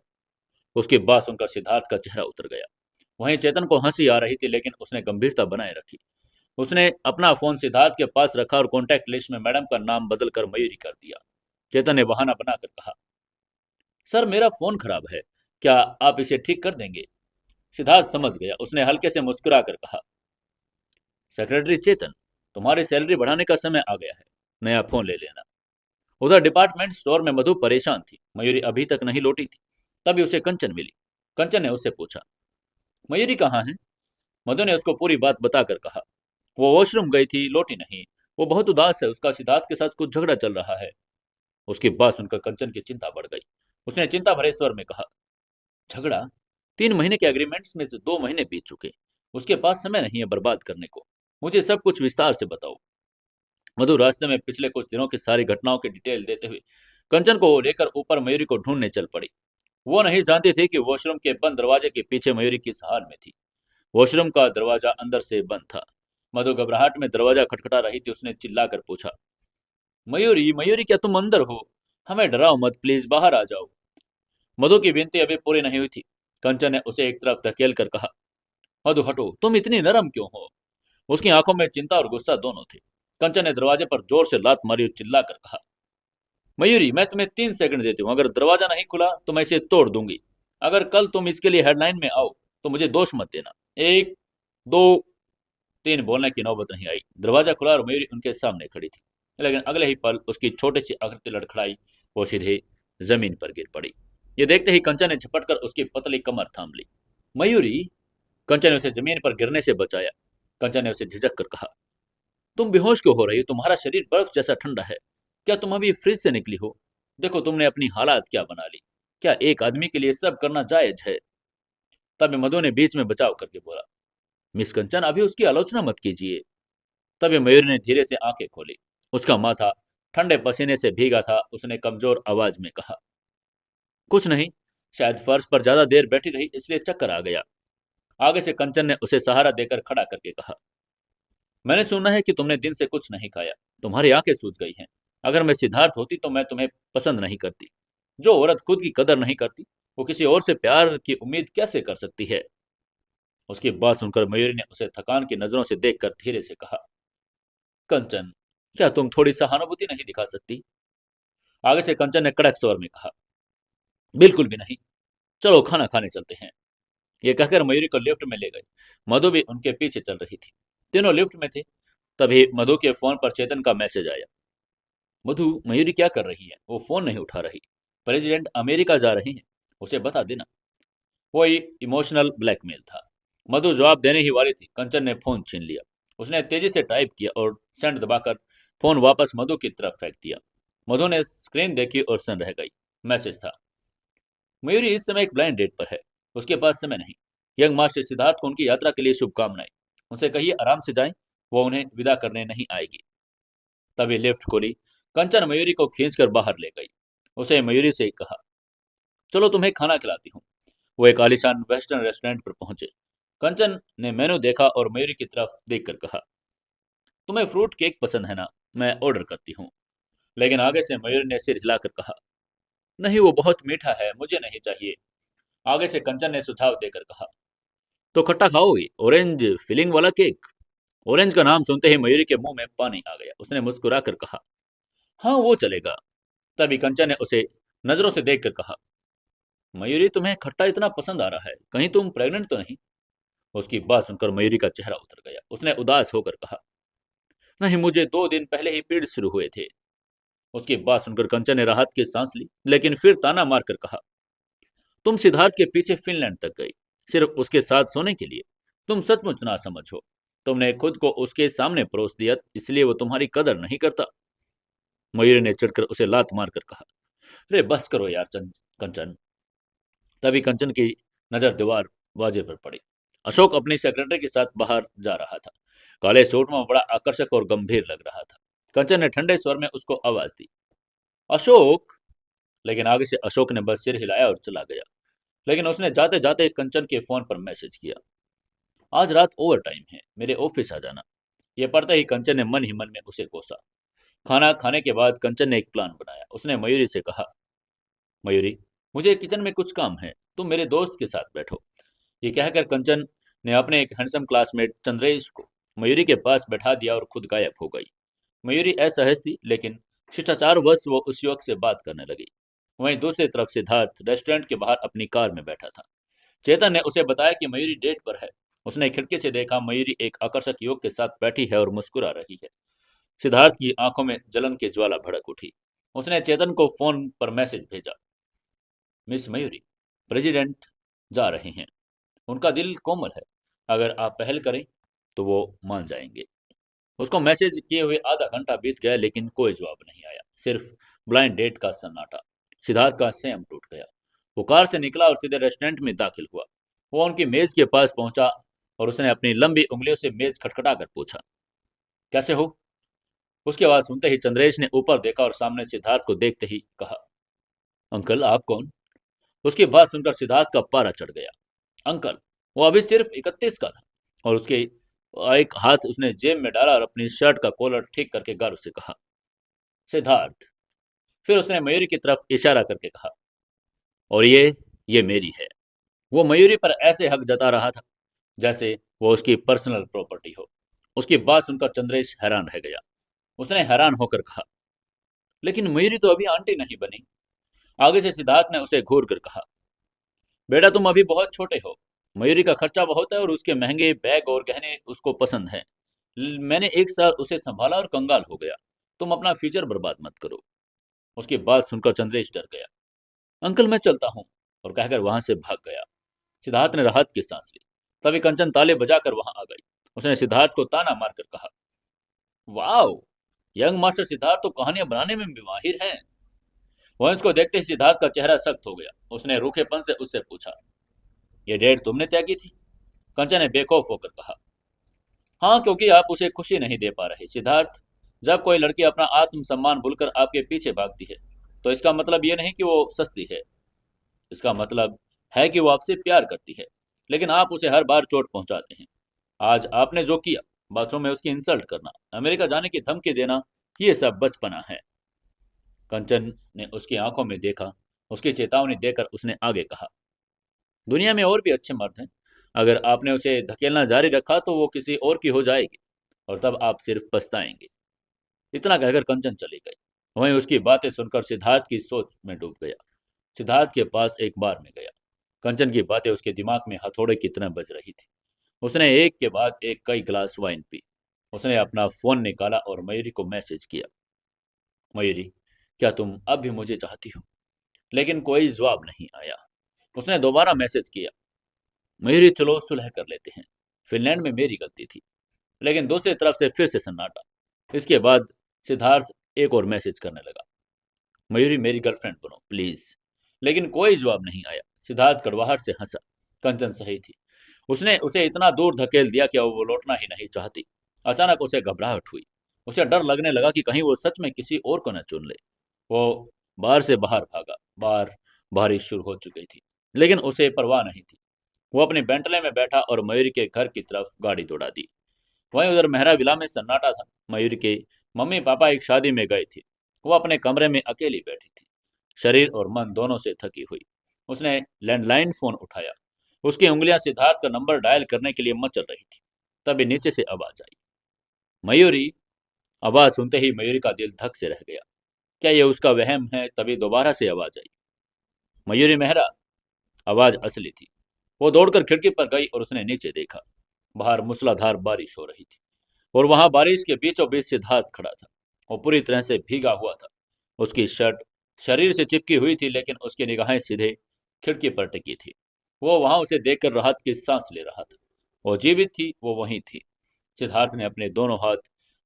उसकी बात सुनकर सिद्धार्थ का चेहरा उतर गया। वहीं चेतन को हंसी आ रही थी, लेकिन उसने गंभीरता बनाए रखी। उसने अपना फोन सिद्धार्थ के पास रखा और कॉन्टैक्ट लिस्ट में मैडम का नाम बदलकर मयूरी कर दिया। चेतन ने बहाना बनाकर कहा, सर, मेरा फोन खराब है, क्या आप इसे ठीक कर देंगे? सिद्धार्थ समझ गया। उसने हल्के से मुस्कुरा कर कहा, सेक्रेटरी चेतन, तुम्हारी सैलरी बढ़ाने का समय आ गया है, नया फोन ले लेना। उधर डिपार्टमेंट स्टोर में मधु परेशान थी। मयूरी अभी तक नहीं लौटी थी। तभी उसे कंचन मिली। कंचन ने उससे पूछा, मयूरी कहाँ है? मधु ने उसको पूरी बात बताकर कहा, वो वॉशरूम गई थी, लौटी नहीं। वो बहुत उदास है, उसका सिद्धार्थ के साथ कुछ झगड़ा चल रहा है। उसकी बात सुनकर कंचन की चिंता बढ़ गई। उसने चिंता भरे स्वर में कहा, झगड़ा? 3 महीने के एग्रीमेंट्स में से 2 महीने बीत चुके। उसके पास समय नहीं है बर्बाद करने को। मुझे सब कुछ विस्तार से बताओ। मधु रास्ते में पिछले कुछ दिनों की सारी घटनाओं की डिटेल देते हुए कंचन को लेकर ऊपर मयूरी को ढूंढने चल पड़ी। वो नहीं जानती थी कि वॉशरूम के बंद दरवाजे के पीछे मयूरी किस हाल में थी। वॉशरूम का दरवाजा अंदर से बंद था। मधु घबराहट में दरवाजा खटखटा रही थी। उसने चिल्लाकर पूछा, मयूरी, मयूरी, क्या तुम अंदर हो? हमें डराओ मत, प्लीज बाहर आ जाओ। मधु की विनती अभी पूरी नहीं हुई थी। कंचन ने उसे एक तरफ धकेल कर कहा, मधु हटो, तुम इतनी नरम क्यों हो? उसकी आंखों में चिंता और गुस्सा दोनों थे। कंचन ने दरवाजे पर जोर से लात मारी और चिल्लाकर कहा, मयूरी, मैं तुम्हें 3 सेकंड देती हूँ, अगर दरवाजा नहीं खुला तो मैं इसे तोड़ दूंगी। अगर कल तुम इसके लिए हेडलाइन में आओ तो मुझे दोष मत देना। 1, 2, 3 बोलने की नौबत नहीं आई। दरवाजा खुला और मयूरी उनके सामने खड़ी थी। लेकिन अगले ही पल उसकी छोटी सी आकृति लड़खड़ाई। वो सीधे जमीन पर गिर पड़ी। ये देखते ही कंचन ने झपट कर उसकी पतली कमर थाम ली। मयूरी! कंचन ने उसे जमीन पर गिरने से बचाया। कंचन ने उसे झिझक कर कहा, तुम बेहोश क्यों हो रही हो? तुम्हारा शरीर बर्फ जैसा ठंडा है। क्या तुम अभी फ्रिज से निकली हो? देखो तुमने अपनी हालात क्या बना ली। क्या एक आदमी के लिए सब करना जायज है? तभी मधु ने बीच में बचाव करके बोला, मिस कंचन, अभी उसकी आलोचना मत कीजिए। तभी मयूर ने धीरे से आंखें खोली। उसका माथा ठंडे पसीने से भीगा था। उसने कमजोर आवाज में कहा, कुछ नहीं, शायद फर्श पर ज्यादा देर बैठी रही इसलिए चक्कर आ गया। आगे से कंचन ने उसे सहारा देकर खड़ा करके कहा, मैंने सुना है कि तुमने दिन से कुछ नहीं खाया। तुम्हारी आंखें सूज गई हैं। अगर मैं सिद्धार्थ होती तो मैं तुम्हें पसंद नहीं करती। जो औरत खुद की कदर नहीं करती, वो किसी और से प्यार की उम्मीद कैसे कर सकती है? उसकी बात सुनकर मयूरी ने उसे थकान की नजरों से देखकर धीरे से कहा, कंचन, क्या तुम थोड़ी सहानुभूति नहीं दिखा सकती? आगे से कंचन ने कड़क स्वर में कहा, बिल्कुल भी नहीं। चलो खाना खाने चलते हैं। ये कहकर मयूरी को लिफ्ट में ले गई। मधु भी उनके पीछे चल रही थी। तीनों लिफ्ट में थे। तभी मधु के फोन पर चेतन का मैसेज आया। मधु, मयूरी क्या कर रही है? वो फोन नहीं उठा रही। प्रेसिडेंट अमेरिका जा रहे हैं, उसे बता देना। वो इमोशनल ब्लैकमेल था। मधु जवाब देने ही वाली थी, कंचन ने फोन छीन लिया। उसने तेजी से टाइप किया और सेंड दबाकर फोन वापस मधु की तरफ फेंक दिया। मधु ने स्क्रीन देखी और सन रह गई। मैसेज था, मयूरी इस समय एक ब्लाइंड डेट पर है, उसके पास समय नहीं। यंग मास्टर सिद्धार्थ को उनकी यात्रा के लिए शुभकामनाएं। उनसे कहिए आराम से जाएं, वो उन्हें विदा करने नहीं आएगी। तभी लिफ्ट खोली। कंचन मयूरी को खींचकर बाहर ले गई। उसे मयूरी से कहा, चलो तुम्हें खाना खिलाती हूँ। वो एक आलीशान वेस्टर्न रेस्टोरेंट पर पहुंचे। कंचन ने मेनू देखा और मयूरी की तरफ देखकर कहा, तुम्हें फ्रूट केक पसंद है ना? मैं ऑर्डर करती हूँ। लेकिन आगे से मयूरी ने सिर हिलाकर कहा, नहीं, वो बहुत मीठा है, मुझे नहीं चाहिए। आगे से कंचन ने सुझाव देकर कहा, तो खट्टा खाओगी? ऑरेंज फिलिंग वाला केक? ऑरेंज का नाम सुनते ही मयूरी के मुंह में पानी आ गया। उसने मुस्कुरा कर कहा, हाँ वो चलेगा। तभी कंचन ने उसे नजरों से देखकर कहा, मयूरी, तुम्हें खट्टा इतना पसंद आ रहा है, कहीं तुम प्रेग्नेंट तो नहीं? उसकी बात सुनकर मयूरी का चेहरा उतर गया। उसने उदास होकर कहा, नहीं, मुझे 2 दिन पहले ही पीरियड शुरू हुए थे। उसकी बात सुनकर कंचन ने राहत की सांस ली, लेकिन फिर ताना मारकर कहा, तुम सिद्धार्थ के पीछे फिनलैंड तक गई, सिर्फ उसके साथ सोने के लिए? तुम सचमुच ना समझ हो। तुमने खुद को उसके सामने परोस दिया, इसलिए वो तुम्हारी कदर नहीं करता। मयूरी ने चिढ़कर उसे लात मारकर कहा, अरे बस करो यार कंचन। तभी कंचन की नजर दीवार वाजे पर पड़ी। अशोक अपनी सेक्रेटरी के साथ बाहर जा रहा था। काले सूट में बड़ा आकर्षक और गंभीर लग रहा था। कंचन ने ठंडे स्वर में उसको आवाज दी, अशोक। लेकिन आगे से अशोक ने बस सिर हिलाया और चला गया। लेकिन उसने जाते जाते कंचन के फोन पर मैसेज किया, आज रात ओवर टाइम है, मेरे ऑफिस आ जाना। यह पढ़ते ही कंचन ने मन ही मन में उसे कोसा। खाना खाने के बाद कंचन ने एक प्लान बनाया। उसने मयूरी से कहा, मयूरी, मुझे किचन में कुछ काम है, तुम मेरे दोस्त के साथ बैठो। ये कहकर कंचन ने अपने एक हैंडसम क्लासमेट चंद्रेश को मयूरी के पास बैठा दिया और खुद गायब हो गई। मयूरी असहज थी, लेकिन शिष्टाचारवश वो उस युवक से बात करने लगी। वहीं दूसरी तरफ सिद्धार्थ रेस्टोरेंट के बाहर अपनी कार में बैठा था। चेतन ने उसे बताया कि मयूरी डेट पर है। उसने खिड़की से देखा, मयूरी एक आकर्षक युवक के साथ बैठी है और मुस्कुरा रही है। सिद्धार्थ की आंखों में जलन की ज्वाला भड़क उठी। उसने चेतन को फोन पर मैसेज भेजा, मिस मयूरी, प्रेसिडेंट जा रहे हैं। उनका दिल कोमल है, अगर आप पहल करें तो वो मान जाएंगे। उसको मैसेज किए हुए आधा घंटा बीत गया लेकिन कोई जवाब नहीं आया, सिर्फ ब्लाइंड डेट का सन्नाटा। सिद्धार्थ का संयम टूट गया। वो कार से निकला और सीधे रेस्टोरेंट में दाखिल हुआ। वो उनकी मेज के पास पहुंचा और उसने अपनी लंबी उंगलियों से मेज खटखटा कर पूछा, कैसे हो? उसकी आवाज सुनते ही चंद्रेश ने ऊपर देखा और सामने सिद्धार्थ को देखते ही कहा, अंकल आप कौन? उसकी बात सुनकर सिद्धार्थ का पारा चढ़ गया। अंकल? वो अभी सिर्फ 31 का था और उसके एक हाथ उसने जेब में डाला और अपनी शर्ट का कॉलर ठीक करके गारू से कहा, सिद्धार्थ। फिर उसने मयूरी की तरफ इशारा करके कहा, और ये मेरी है। वो मयूरी पर ऐसे हक जता रहा था जैसे वो उसकी पर्सनल प्रॉपर्टी हो। उसकी बात सुनकर चंद्रेश हैरान रह गया। उसने हैरान होकर कहा, लेकिन मयूरी तो अभी आंटी नहीं बनी। आगे से सिद्धार्थ ने उसे घूर कर कहा, बेटा तुम अभी बहुत छोटे हो। मयूरी का खर्चा बहुत है और उसके महंगे बैग और गहने उसको पसंद हैं। मैंने एक साल उसे संभाला और कंगाल हो गया। तुम अपना फ्यूचर बर्बाद मत करो। उसकी बात सुनकर चंद्रेश डर गया। अंकल मैं चलता हूँ, और कहकर वहां से भाग गया। सिद्धार्थ ने राहत की सांस ली। तभी कंचन ताले बजाकर वहां आ गई। उसने सिद्धार्थ को ताना मारकर कहा, वाह, यंग मास्टर सिद्धार्थ तो कहानियां बनाने में भी माहिर हैं। वंश को देखते ही सिद्धार्थ का चेहरा सख्त हो गया। उसने रूखेपन से उससे पूछा, ये डेट तुमने तय की थी? कंचन ने बेखौफ होकर कहा, हाँ, क्योंकि आप उसे खुशी नहीं दे पा रहे सिद्धार्थ। जब कोई लड़की अपना आत्मसम्मान भूलकर आपके पीछे भागती है तो इसका मतलब ये नहीं कि वो सस्ती है। इसका मतलब है कि वो आपसे प्यार करती है, लेकिन आप उसे हर बार चोट पहुंचाते हैं। आज आपने जो किया, बाथरूम में उसकी इंसल्ट करना, अमेरिका जाने की धमकी देना, ये सब बचपना है। कंचन ने उसकी आंखों में देखा। उसकी चेतावनी देकर उसने आगे कहा, दुनिया में और भी अच्छे मर्द हैं। अगर आपने उसे धकेलना जारी रखा तो वो किसी और की हो जाएगी और तब आप सिर्फ पछताएंगे। इतना कहकर कंचन चली गई। वहीं उसकी बातें सुनकर सिद्धार्थ की सोच में डूब गया। सिद्धार्थ के पास एक बार में गया। कंचन की बातें उसके दिमाग में हथौड़े की तरह बज रही थी। उसने एक के बाद एक कई गिलास वाइन पी। उसने अपना फोन निकाला और मयूरी को मैसेज किया, मयूरी, क्या तुम अब भी मुझे चाहती हो? लेकिन कोई जवाब नहीं आया। उसने दोबारा मैसेज किया, मयूरी चलो सुलह कर लेते हैं, फिनलैंड में मेरी गलती थी। लेकिन दूसरी तरफ से फिर से सन्नाटा। इसके बाद सिद्धार्थ एक और मैसेज करने लगा, मयूरी मेरी गर्लफ्रेंड बनो प्लीज। लेकिन कोई जवाब नहीं आया। सिद्धार्थ कड़वाहट से हंसा। कंचन सही थी। उसने उसे इतना दूर धकेल दिया कि अब वो लौटना ही नहीं चाहती। अचानक उसे घबराहट हुई। उसे डर लगने लगा कि कहीं वो सच में किसी और को न चुन ले। वो बाहर से बाहर भागा। बाहर बारिश शुरू हो चुकी थी, लेकिन उसे परवाह नहीं थी। वो अपने बेंटले में बैठा और मयूरी के घर की तरफ गाड़ी दौड़ा दी। वहीं उधर मेहरा विला में सन्नाटा था। मयूरी के मम्मी पापा एक शादी में गए थे। वो अपने कमरे में अकेली बैठी थी, शरीर और मन दोनों से थकी हुई। उसने लैंडलाइन फोन उठाया। उसकी उंगलियां सिद्धार्थ का नंबर डायल करने के लिए मचल रही थी। तभी नीचे से आवाज आई, मयूरी। आवाज सुनते ही मयूरी का दिल धक से रह गया। क्या ये उसका वहम है? तभी दोबारा से आवाज आई, मयूरी मेहरा। आवाज असली थी। वो दौड़कर खिड़की पर गई और उसने नीचे देखा। बाहर मूसलाधार बारिश हो रही थी और वहां बारिश के बीचों बीच सिद्धार्थ खड़ा था। वो पूरी तरह से भीगा हुआ था। उसकी शर्ट शरीर से चिपकी हुई थी, लेकिन उसकी निगाहें सीधे खिड़की पर टिकी थी। वो वहां उसे देखकर राहत की सांस ले रहा था। वो जीवित थी, वो वहीं थी। सिद्धार्थ ने अपने दोनों हाथ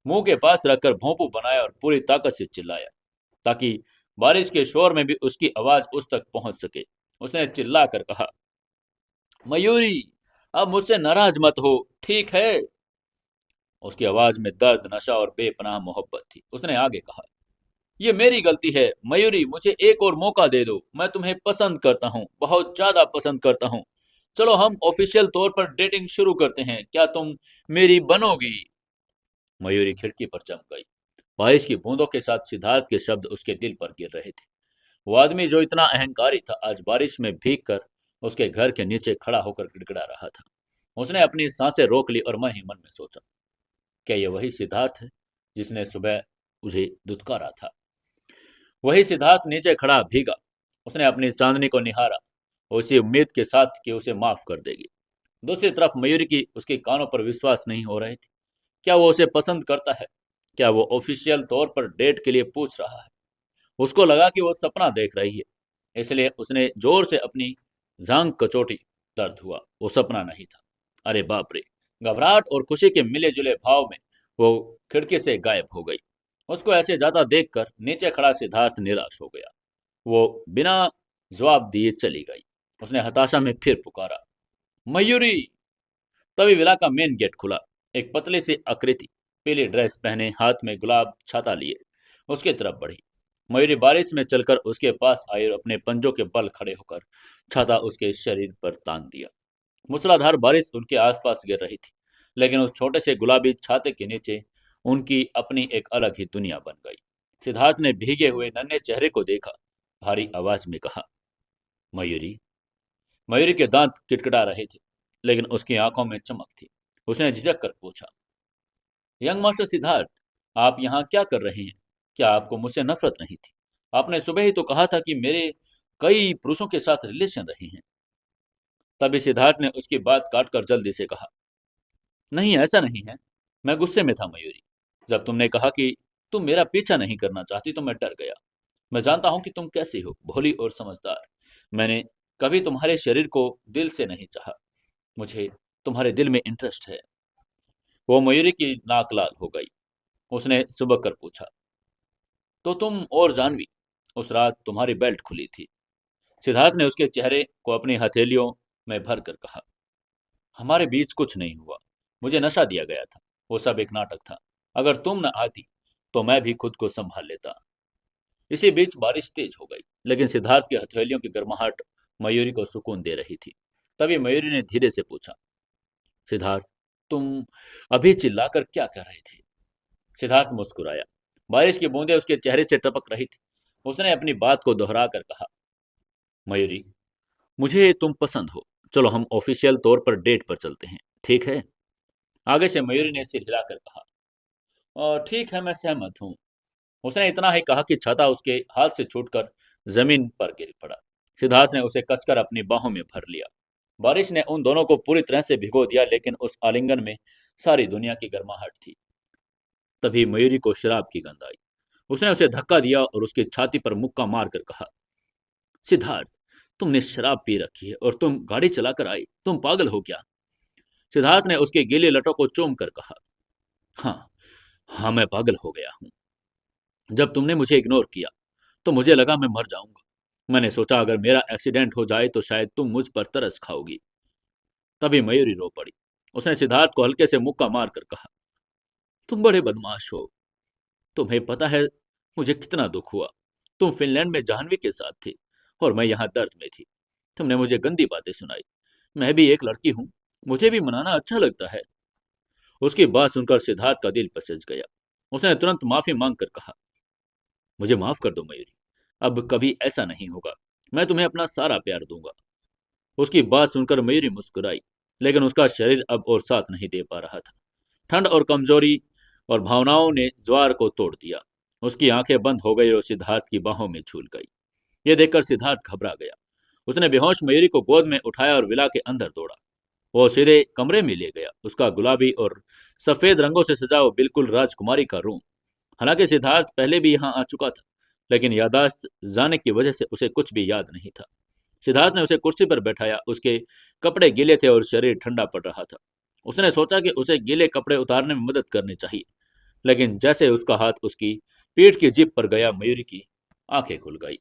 मुंह के पास रखकर भोंपू बनाया और पूरी ताकत से चिल्लाया, ताकि बारिश के शोर में भी उसकी आवाज उस तक पहुंच सके। उसने चिल्लाकर कहा, मयूरी, अब मुझसे नाराज मत हो, ठीक है? उसकी आवाज में दर्द, नशा और बेपनाह मोहब्बत थी। उसने आगे कहा, ये मेरी गलती है मयूरी, मुझे एक और मौका दे दो। मैं तुम्हें पसंद करता हूँ, बहुत ज्यादा पसंद करता हूँ। चलो हम ऑफिशियल तौर पर डेटिंग शुरू करते हैं, क्या तुम मेरी बनोगी? मयूरी खिड़की पर जम गई। बारिश की बूंदों के साथ सिद्धार्थ के शब्द उसके दिल पर गिर रहे थे। वो आदमी जो इतना अहंकारी था, आज बारिश में भीग कर उसके घर के नीचे खड़ा होकर गिड़गिड़ा रहा था। उसने अपनी सांसें रोक ली और मन ही मन में सोचा, क्या ये वही सिद्धार्थ है जिसने सुबह मुझे दुत्कारा था? वही सिद्धार्थ नीचे खड़ा भीगा। उसने अपनी चांदनी को निहारा। उसी उम्मीद के साथ कि उसे माफ कर देगी। दूसरी तरफ मयूरी की उसके कानों पर विश्वास नहीं हो रहे थे। क्या वो उसे पसंद करता है? क्या वो ऑफिशियल तौर पर डेट के लिए पूछ रहा है? उसको लगा कि वो सपना देख रही है, इसलिए उसने जोर से अपनी जांग कचोटी। दर्द हुआ, वो सपना नहीं था। अरे बाप रे! घबराहट और खुशी के मिले जुले भाव में वो खिड़की से गायब हो गई। उसको ऐसे जाता देखकर नीचे खड़ा सिद्धार्थ निराश हो गया। वो बिना जवाब दिए चली गई। उसने हताशा में फिर पुकारा, मयूरी! तभी विला का मेन गेट खुला। एक पतली सी आकृति, पीली ड्रेस पहने, हाथ में गुलाब छाता लिए, उसकी तरफ बढ़ी। मयूरी बारिश में चलकर उसके पास आई और अपने पंजों के बल खड़े होकर छाता उसके शरीर पर तान दिया। मूसलाधार बारिश उनके आसपास गिर रही थी, लेकिन उस छोटे से गुलाबी छाते के नीचे उनकी अपनी एक अलग ही दुनिया बन गई। सिद्धार्थ ने भीगे हुए नन्हे चेहरे को देखा, भारी आवाज में कहा, मयूरी। मयूरी के दांत किटकिटा रहे थे, लेकिन उसकी आंखों में चमक थी। उसने झिझक कर पूछा, यंग मास्टर सिद्धार्थ, आप यहाँ क्या कर रहे हैं? क्या आपको मुझसे नफरत नहीं थी? आपने सुबह ही तो कहा था कि मेरे कई पुरुषों के साथ रिलेशन रहे हैं। तभी सिद्धार्थ ने उसकी बात काटकर जल्दी से कहा, नहीं, ऐसा नहीं है। मैं गुस्से में था मयूरी। जब तुमने कहा कि तुम मेरा पीछा नहीं करना चाहती तो मैं डर गया। मैं जानता हूं कि तुम कैसी हो, भोली और समझदार। मैंने कभी तुम्हारे शरीर को दिल से नहीं चाहा। मुझे तुम्हारे दिल में इंटरेस्ट है। वो मयूरी की नाक लाल हो गई। उसने सुबह कर पूछा, तो तुम और जानवी, उस रात तुम्हारी बेल्ट खुली थी? सिद्धार्थ ने उसके चेहरे को अपनी हथेलियों में भर कर कहा, हमारे बीच कुछ नहीं हुआ। मुझे नशा दिया गया था। वो सब एक नाटक था। अगर तुम न आती तो मैं भी खुद को संभाल लेता। इसी बीच बारिश तेज हो गई, लेकिन सिद्धार्थ की हथेलियों की गर्माहट मयूरी को सुकून दे रही थी। तभी मयूरी ने धीरे से पूछा, सिद्धार्थ, तुम अभी चिल्लाकर क्या कर रहे थे? सिद्धार्थ मुस्कुराया। बारिश की बूंदें उसके चेहरे से टपक रही थी। उसने अपनी बात को दोहरा कर कहा, मयूरी, मुझे तुम पसंद हो। चलो हम ऑफिशियल तौर पर डेट पर चलते हैं, ठीक है? आगे से मयूरी ने सिर हिलाकर कहा, और ठीक है, मैं सहमत हूँ। उसने इतना ही कहा कि छाता उसके हाथ से छूटकर जमीन पर गिर पड़ा। सिद्धार्थ ने उसे कसकर अपनी बाहों में भर लिया। बारिश ने उन दोनों को पूरी तरह से भिगो दिया, लेकिन उस आलिंगन में सारी दुनिया की गर्माहट थी। तभी मयूरी को शराब की गंध आई। उसने उसे धक्का दिया और उसकी छाती पर मुक्का मारकर कहा, सिद्धार्थ, तुमने शराब पी रखी है और तुम गाड़ी चलाकर आई। तुम पागल हो क्या? सिद्धार्थ ने उसके गीले लटों को चूम कर कहा, हाँ, हाँ, मैं पागल हो गया हूँ। जब तुमने मुझे इग्नोर किया तो मुझे लगा मैं मर जाऊंगा। मैंने सोचा अगर मेरा एक्सीडेंट हो जाए तो शायद तुम मुझ पर तरस खाओगी। तभी मयूरी रो पड़ी। उसने सिद्धार्थ को हल्के से मुक्का मारकर कहा, तुम बड़े बदमाश हो। तुम्हें पता है मुझे कितना दुख हुआ? तुम फिनलैंड में जाह्नवी के साथ थी और मैं यहाँ दर्द में थी। तुमने मुझे गंदी बातें सुनाई। मैं भी एक लड़की हूँ, मुझे भी मनाना अच्छा लगता है। उसकी बात सुनकर सिद्धार्थ का दिल पसज गया। उसने तुरंत माफी मांगकर कहा, मुझे माफ कर दो मयूरी। अब कभी ऐसा नहीं होगा। मैं तुम्हें अपना सारा प्यार दूंगा। उसकी बात सुनकर मयूरी मुस्कुराई, लेकिन उसका शरीर अब और साथ नहीं दे पा रहा था। ठंड और कमजोरी और भावनाओं ने ज्वार को तोड़ दिया। उसकी आंखें बंद हो गई और सिद्धार्थ की बाहों में झूल गई। यह देखकर सिद्धार्थ घबरा गया। उसने बेहोश मयूरी को गोद में उठाया और विला के अंदर दौड़ा। वो सीधे कमरे में ले गया। उसका गुलाबी और सफेद रंगों से सजा वो बिल्कुल राजकुमारी का रूम। हालांकि सिद्धार्थ पहले भी यहाँ आ चुका था, लेकिन यादाश्त जाने की वजह से उसे कुछ भी याद नहीं था। सिद्धार्थ ने उसे कुर्सी पर बैठाया। उसके कपड़े गीले थे और शरीर ठंडा पड़ रहा था। उसने सोचा कि उसे गीले कपड़े उतारने में मदद करनी चाहिए, लेकिन जैसे उसका हाथ उसकी पीठ की जिप पर गया, मयूरी की आंखें खुल गई।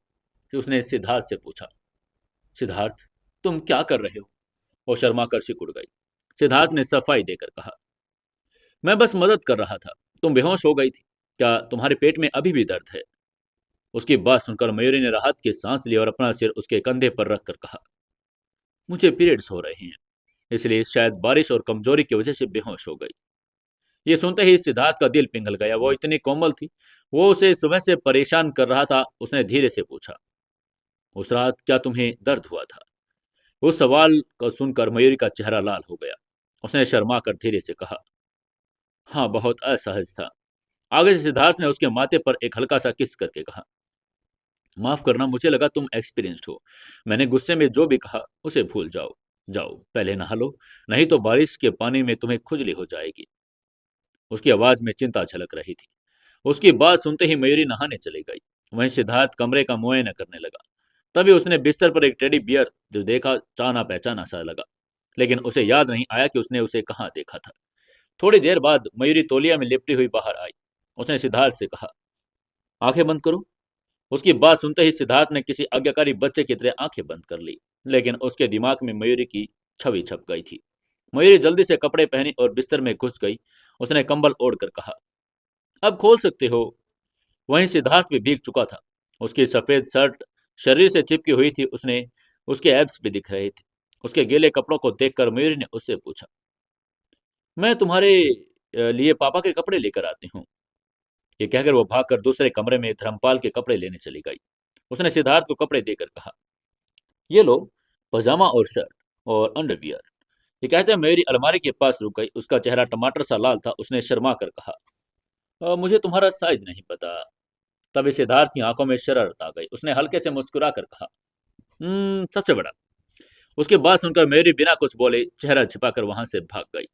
फिर उसने सिद्धार्थ से पूछा, सिद्धार्थ, तुम क्या कर रहे हो? वो शर्मा कर सिकुड़ गई। सिद्धार्थ ने सफाई देकर कहा, मैं बस मदद कर रहा था। तुम बेहोश हो गई थी। क्या तुम्हारे पेट में अभी भी दर्द है? उसकी बात सुनकर मयूरी ने राहत की सांस ली और अपना सिर उसके कंधे पर रखकर कहा, मुझे पीरियड्स हो रहे हैं, इसलिए शायद बारिश और कमजोरी की वजह से बेहोश हो गई। ये सुनते ही सिद्धार्थ का दिल पिघल गया। वो इतनी कोमल थी। वो उसे सुबह से परेशान कर रहा था। उसने धीरे से पूछा, उस रात क्या तुम्हें दर्द हुआ था? उस सवाल को सुनकर मयूरी का चेहरा लाल हो गया। उसने शर्मा कर धीरे से कहा, हाँ, बहुत असहज था। आगे से सिद्धार्थ ने उसके माथे पर एक हल्का सा किस करके कहा, माफ करना, मुझे लगा तुम एक्सपीरियंस्ड हो। मैंने गुस्से में जो भी कहा उसे भूल जाओ। जाओ पहले नहा लो, नहीं तो बारिश के पानी में तुम्हें खुजली हो जाएगी। उसकी आवाज में चिंता झलक रही थी। उसकी बात सुनते ही मयूरी नहाने चली गई। वहीं सिद्धार्थ कमरे का मुआयना करने लगा। तभी उसने बिस्तर पर एक टेडी बियर जो देखा, जाना पहचाना सा लगा, लेकिन उसे याद नहीं आया कि उसने उसे कहाँ देखा था। थोड़ी देर बाद मयूरी तौलिया में लिपटी हुई बाहर आई। उसने सिद्धार्थ से कहा, आंखें बंद करो। उसकी बात सुनते ही सिद्धार्थ ने किसी आज्ञाकारी बच्चे की तरह आंखें बंद कर ली, लेकिन उसके दिमाग में मयूरी की छवि छप गई थी। मयूरी जल्दी से कपड़े पहनी और बिस्तर में घुस गई। उसने कंबल ओढ़कर कहा, अब खोल सकते हो। वहीं सिद्धार्थ भी भीग चुका था। उसकी सफेद शर्ट शरीर से चिपकी हुई थी। उसने उसके एब्स भी दिख रहे थे। उसके गीले कपड़ों को देखकर मयूरी ने उससे पूछा, मैं तुम्हारे लिए पापा के कपड़े लेकर आती हूँ। ये कहकर वो भागकर दूसरे कमरे में धर्मपाल के कपड़े लेने चली गई। उसने सिद्धार्थ को कपड़े देकर कहा, ये लो, पजामा और शर्ट और अंडरवियर। ये कहते मेरी अलमारी के पास रुक गई। उसका चेहरा टमाटर सा लाल था। उसने शर्मा कर कहा, मुझे तुम्हारा साइज नहीं पता। तभी सिद्धार्थ की आंखों में शरारत आ गई। उसने हल्के से मुस्कुरा कर कहा, सबसे बड़ा। उसके बाद सुनकर मेरी बिना कुछ बोले चेहरा छिपाकर वहां से भाग गई।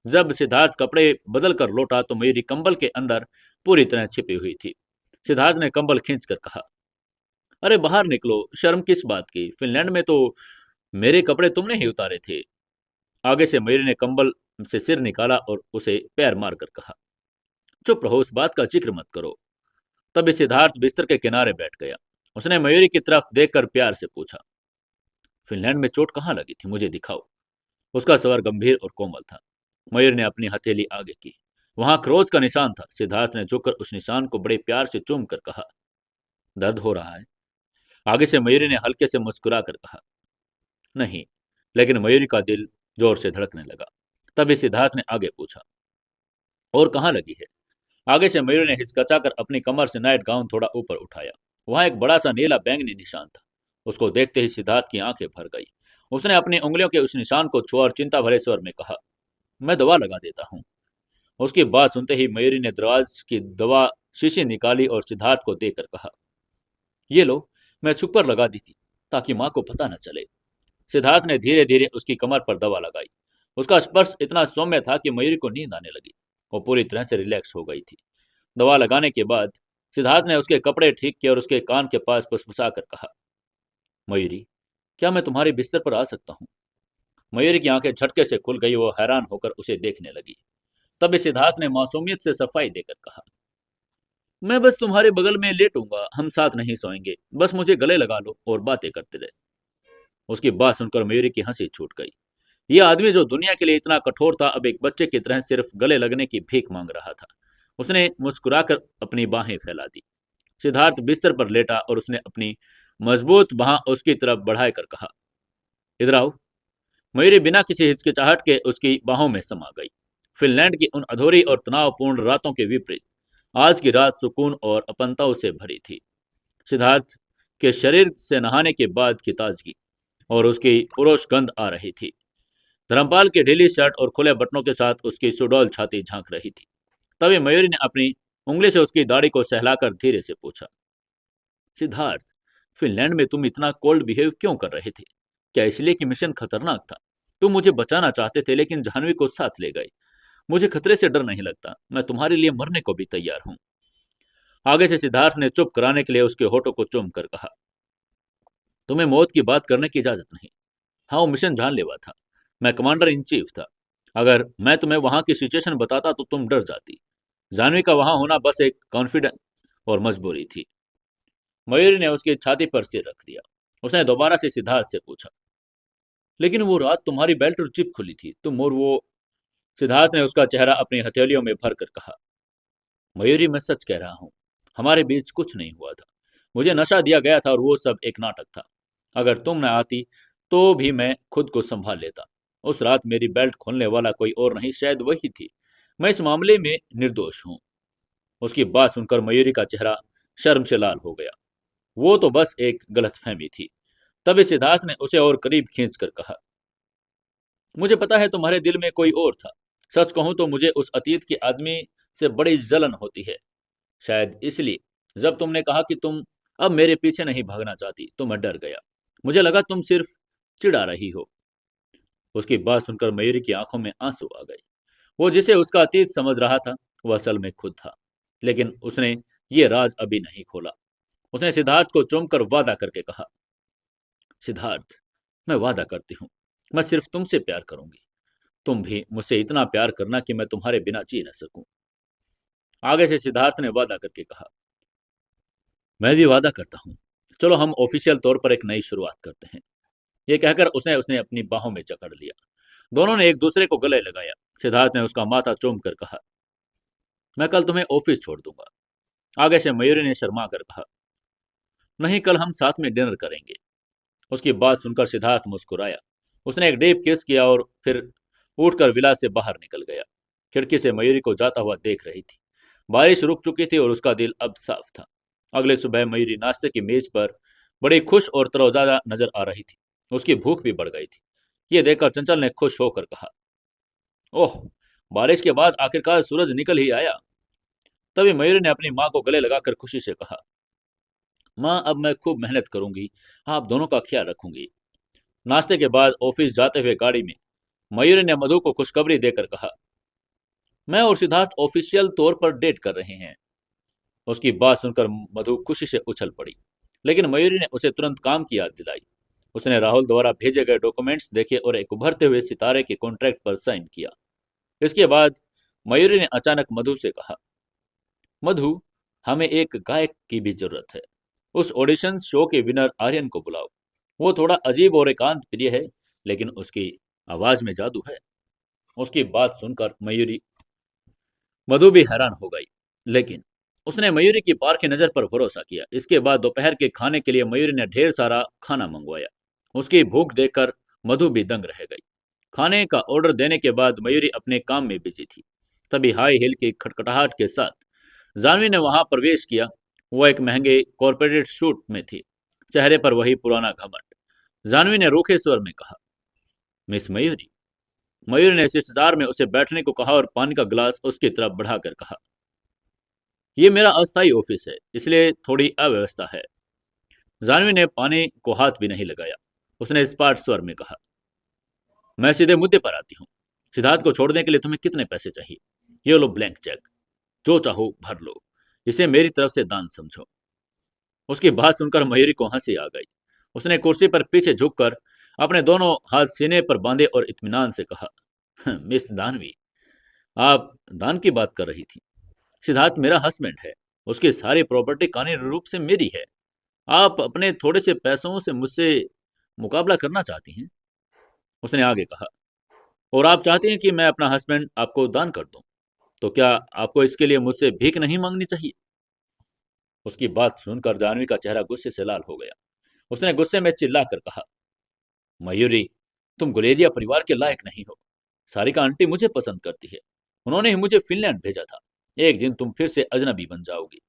जब सिद्धार्थ कपड़े बदल कर लौटा तो मेरी कंबल के अंदर पूरी तरह छिपी हुई थी। सिद्धार्थ ने कंबल खींच कर कहा, अरे बाहर निकलो, शर्म किस बात की? फिनलैंड में तो मेरे कपड़े तुमने ही उतारे थे। आगे से मयूरी ने कंबल से सिर निकाला और उसे पैर मारकर कहा, चुप रहो, उस बात का जिक्र मत करो। तभी सिद्धार्थ बिस्तर के किनारे बैठ गया। उसने मयूरी की तरफ देखकर प्यार से पूछा, फिनलैंड में चोट कहाँ लगी थी, मुझे दिखाओ। उसका स्वर गंभीर और कोमल था। मयूर ने अपनी हथेली आगे की। वहां क्रोध का निशान था। सिद्धार्थ ने झुककर उस निशान को बड़े प्यार से चूम कर कहा, दर्द हो रहा है? आगे से मयूरी ने हल्के से मुस्कुरा कर कहा, नहीं। लेकिन मयूरी का दिल जोर से धड़कने लगा। तभी सिद्धार्थ ने आगे पूछा, और कहाँ लगी है? आगे से मयूरी ने हिचकचाकर अपनी कमर से नाइट गाउन थोड़ा ऊपर उठाया। वहां एक बड़ा सा नीला बैंगनी निशान था। उसको देखते ही सिद्धार्थ की आंखें भर गई। उसने अपनी उंगलियों के उस निशान को छुआ और चिंता भरे स्वर में कहा, मैं दवा लगा देता हूँ। उसकी बात सुनते ही मयूरी ने दराज की दवा शीशी निकाली और सिद्धार्थ को देकर कहा, ये लो, मैं छुप कर लगा दी थी ताकि माँ को पता न चले। सिद्धार्थ ने धीरे धीरे उसकी कमर पर दवा लगाई। उसका स्पर्श इतना सौम्य था कि मयूरी को नींद आने लगी। वो पूरी तरह से रिलैक्स हो गई थी। दवा लगाने के बाद सिद्धार्थ ने उसके कपड़े ठीक किए और उसके कान के पास फुसफुसा कर कहा, मयूरी, क्या मैं तुम्हारे बिस्तर पर आ सकता हूँ? मयूरी की आंखें झटके से खुल गई। वो हैरान होकर उसे देखने लगी। तभी सिद्धार्थ ने मासूमियत से सफाई देकर कहा, मैं बस तुम्हारे बगल में लेटूंगा, हम साथ नहीं सोएंगे, बस मुझे गले लगा लो और बातें करते रहे। उसकी बात सुनकर मयूरी की हंसी छूट गई। यह आदमी जो दुनिया के लिए इतना कठोर था, अब एक बच्चे की तरह सिर्फ गले लगने की भीख मांग रहा था। उसने मुस्कुराकर अपनी बाहें फैला दी। सिद्धार्थ बिस्तर पर लेटा और उसने अपनी मजबूत बाह उसकी तरफ बढ़ाकर कर कहा, इधर आओ। मयूरी बिना किसी हिचकिचाहट के उसकी बाहों में समा गई। फिनलैंड की उन अधूरी और तनावपूर्ण रातों के विपरीत आज की रात सुकून और अपनताओं से भरी थी। सिद्धार्थ के शरीर से नहाने के बाद की ताजगी और उसकी पुरुष गंध आ रही थी। धर्मपाल की ढीली शर्ट और खुले बटनों के साथ उसकी सुडौल छाती झांक रही थी। तभी मयूरी ने अपनी उंगली से उसकी दाढ़ी को सहलाकर धीरे से पूछा, सिद्धार्थ, फिनलैंड में तुम इतना कोल्ड बिहेव क्यों कर रहे थे? क्या इसलिए कि मिशन खतरनाक था? तुम मुझे बचाना चाहते थे लेकिन जाह्नवी को साथ ले गए। मुझे खतरे से डर नहीं लगता, मैं तुम्हारे लिए मरने को भी तैयार हूं। आगे से सिद्धार्थ ने चुप कराने के लिए उसके होठों को चूम कर कहा, तुम्हें मौत की बात करने की इजाजत नहीं। हाँ, वो मिशन जानलेवा था। मैं कमांडर इन चीफ था। अगर मैं तुम्हें वहां की सिचुएशन बताता तो तुम डर जाती। जाह्नवी का वहां होना बस एक कॉन्फिडेंस और मजबूरी थी। मयूरी ने उसकी छाती पर सिर रख दिया। उसने दोबारा से सिद्धार्थ से पूछा, लेकिन वो रात तुम्हारी बेल्ट और जिप खुली थी, तुम और वो। सिद्धार्थ ने उसका चेहरा अपनी हथेलियों में भर कर कहा, मयूरी, मैं सच कह रहा हूँ। हमारे बीच कुछ नहीं हुआ था। मुझे नशा दिया गया था और वो सब एक नाटक था। अगर तुम न आती तो भी मैं खुद को संभाल लेता। उस रात मेरी बेल्ट खोलने वाला कोई और नहीं, शायद वही थी। मैं इस मामले में निर्दोष हूँ। उसकी बात सुनकर मयूरी का चेहरा शर्म से लाल हो गया। वो तो बस एक गलतफहमी थी। तभी सिद्धार्थ ने उसे और करीब खींच कर कहा, मुझे पता है तुम्हारे दिल में कोई और था। सच कहूं तो मुझे उस अतीत के आदमी से बड़ी जलन होती है। शायद इसलिए जब तुमने कहा कि तुम अब मेरे पीछे नहीं भागना चाहती तो मैं डर गया। मुझे लगा तुम सिर्फ चिढ़ा रही हो। उसकी बात सुनकर मयूरी की आंखों में आंसू आ गए। वो जिसे उसका अतीत समझ रहा था वह असल में खुद था, लेकिन उसने ये राज अभी नहीं खोला। उसने सिद्धार्थ को चूमकर वादा करके कहा, सिद्धार्थ, मैं वादा करती हूँ, मैं सिर्फ तुमसे प्यार करूंगी। तुम भी मुझसे इतना प्यार करना कि मैं तुम्हारे बिना जी न सकूं। आगे से सिद्धार्थ ने वादा करके कहा, मैं भी वादा करता हूँ। चलो हम ऑफिशियल तौर पर एक नई शुरुआत करते हैं। ये कहकर उसने उसने अपनी बाहों में जकड़ लिया। दोनों ने एक दूसरे को गले लगाया। सिद्धार्थ ने उसका माथा चूम कर कहा, मैं कल तुम्हें ऑफिस छोड़ दूंगा। आगे से मयूरी ने शर्मा कर कहा, नहीं, कल हम साथ में डिनर करेंगे। उसकी बात सुनकर सिद्धार्थ मुस्कुराया। उसने एक डीप किस किया और फिर उठकर विला से बाहर निकल गया। खिड़की से मयूरी को जाता हुआ देख रही थी। बारिश रुक चुकी थी और उसका दिल अब साफ था। अगले सुबह मयूरी नाश्ते की मेज पर बड़ी खुश और तरोताजा नजर आ रही थी। उसकी भूख भी बढ़ गई थी। ये देखकर चंचल ने खुश होकर कहा, ओह, बारिश के बाद आखिरकार सूरज निकल ही आया। तभी मयूरी ने अपनी माँ को गले लगाकर खुशी से कहा, माँ, अब मैं खूब मेहनत करूंगी, आप दोनों का ख्याल रखूंगी। नाश्ते के बाद ऑफिस जाते हुए गाड़ी में मयूरी ने मधु को खुशखबरी देकर कहा, मैं और सिद्धार्थ ऑफिशियल तौर पर डेट कर रहे हैं। उसकी बात सुनकर मधु खुशी से उछल पड़ी, लेकिन मयूरी ने उसे तुरंत काम की याद दिलाई। उसने राहुल द्वारा भेजे गए डॉक्यूमेंट्स देखे और एक उभरते हुए सितारे के कॉन्ट्रैक्ट पर साइन किया। इसके बाद मयूरी ने अचानक मधु से कहा, मधु, हमें एक गायक की भी जरूरत है। उस ऑडिशन शो के विनर आर्यन को बुलाओ। वो थोड़ा अजीब और एकांत प्रिय है, लेकिन उसकी आवाज में जादू है। उसकी बात सुनकर मधु भी हैरान हो गई, लेकिन उसने मयूरी की पारखी नजर पर भरोसा किया। इसके बाद दोपहर के खाने के लिए मयूरी ने ढेर सारा खाना मंगवाया। उसकी भूख देखकर मधु भी दंग रह गई। खाने का ऑर्डर देने के बाद मयूरी अपने काम में बिजी थी। तभी हाई हिल की खटखटाहट के साथ जानवी ने वहां प्रवेश किया। वो एक महंगे कॉर्पोरेट सूट में थी, चेहरे पर वही पुराना घमंड। जानवी ने रूखे स्वर में कहा, मिस मयूरी। मयूरी ने शिष्टाचार में उसे बैठने को कहा और पानी का गिलास उसकी तरफ बढ़ाकर कहा, ये मेरा अस्थायी ऑफिस है, इसलिए थोड़ी अव्यवस्था है। जानवी ने पानी को हाथ भी नहीं लगाया। उसने स्पष्ट स्वर में कहा, मैं सीधे मुद्दे पर आती हूँ। सिद्धार्थ को छोड़ने के लिए तुम्हें कितने पैसे चाहिए? ये लो ब्लैंक चेक, जो चाहो भर लो। इसे मेरी तरफ से दान समझो। उसकी बात सुनकर मयूरी को हंसी आ गई। उसने कुर्सी पर पीछे झुककर अपने दोनों हाथ सीने पर बांधे और इत्मीनान से कहा, मिस दानवी, आप दान की बात कर रही थी। सिद्धार्थ मेरा हस्बैंड है। उसकी सारी प्रॉपर्टी कानूनी रूप से मेरी है। आप अपने थोड़े से पैसों से मुझसे मुकाबला करना चाहती हैं। उसने आगे कहा, और आप चाहती हैं कि मैं अपना हस्बैंड आपको दान कर दूं, तो क्या आपको इसके लिए मुझसे भीख नहीं मांगनी चाहिए? उसकी बात सुनकर जानवी का चेहरा गुस्से से लाल हो गया। उसने गुस्से में चिल्लाकर कहा, मयूरी, तुम गुलेरिया परिवार के लायक नहीं हो। सारिका आंटी मुझे पसंद करती है। उन्होंने ही मुझे फिनलैंड भेजा था। एक दिन तुम फिर से अजनबी बन जाओगी।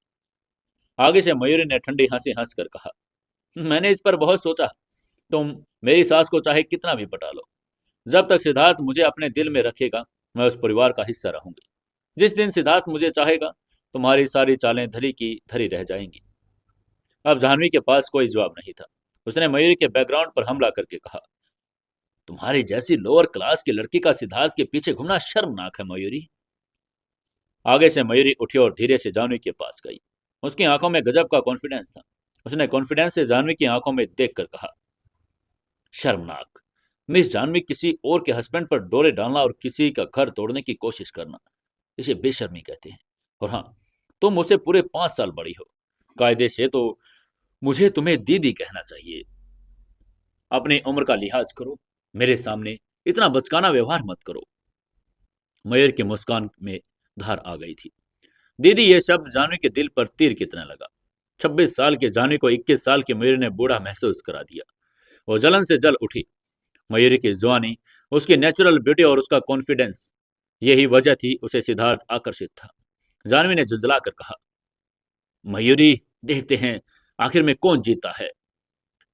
आगे से मयूरी ने ठंडी हंसी हंसकर कहा, मैंने इस पर बहुत सोचा। तुम मेरी सास को चाहे कितना भी पटा लो, जब तक सिद्धार्थ मुझे अपने दिल में रखेगा, मैं उस परिवार का हिस्सा रहूंगी। जिस दिन सिद्धार्थ मुझे चाहेगा, तुम्हारी सारी चालें धरी की धरी रह जाएंगी। अब जाह्नवी के पास कोई जवाब नहीं था। उसने मयूरी के बैकग्राउंड पर हमला करके कहा, तुम्हारी जैसी लोअर क्लास की लड़की का सिद्धार्थ के पीछे घूमना शर्मनाक है मयूरी। आगे से मयूरी उठी और धीरे से जाह्नवी के पास गई। उसकी आंखों में गजब का कॉन्फिडेंस था। उसने कॉन्फिडेंस से जाह्नवी की आंखों में देखकर कहा, शर्मनाक, मिस जाह्नवी, किसी और के हस्बैंड पर डोरे डालना और किसी का घर तोड़ने की कोशिश करना, इसे बेशर्मी कहते हैं। और हाँ, तुम मुझसे पूरे 5 साल बड़ी हो। कायदे से तो मुझे तुम्हें दीदी कहना चाहिए। अपनी उम्र का लिहाज करो। मेरे सामने इतना बचकाना व्यवहार मत करो। मयूर की मुस्कान में धार आ गई थी। दीदी, ये शब्द जाह्नवी के दिल पर तीर की तरह लगा। 26 साल के जाह्नवी को 21 साल की मयूरी ने बूढ़ा महसूस करा दिया। वो जलन से जल उठी। मयूरी की जवानी, उसकी नेचुरल ब्यूटी और उसका कॉन्फिडेंस, यही वजह थी उसे सिद्धार्थ आकर्षित था। जाह्नवी ने झुंझला कर कहा, मयूरी, देखते हैं आखिर में कौन जीतता है।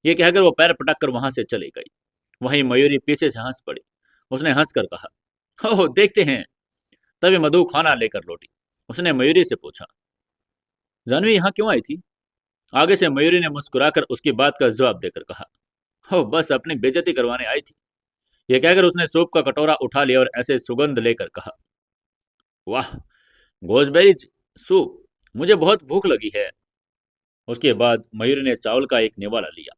ये कहकर वो पैर पटक कर वहां से चली गई। वहीं मयूरी पीछे से हंस पड़ी। उसने हंसकर कहा, ओह, देखते हैं। तभी मधु खाना लेकर लौटी। उसने मयूरी से पूछा, जाह्नवी यहाँ क्यों आई थी? आगे से मयूरी ने मुस्कुराकर उसकी बात का जवाब देकर कहा, हो बस अपनी बेइज्जती करवाने आई थी। यह कहकर उसने सूप का कटोरा उठा लिया और ऐसे सुगंध लेकर कहा, वाह, गोजबेरी सूप, मुझे बहुत भूख लगी है। उसके बाद मयूरी ने चावल का एक निवाला लिया।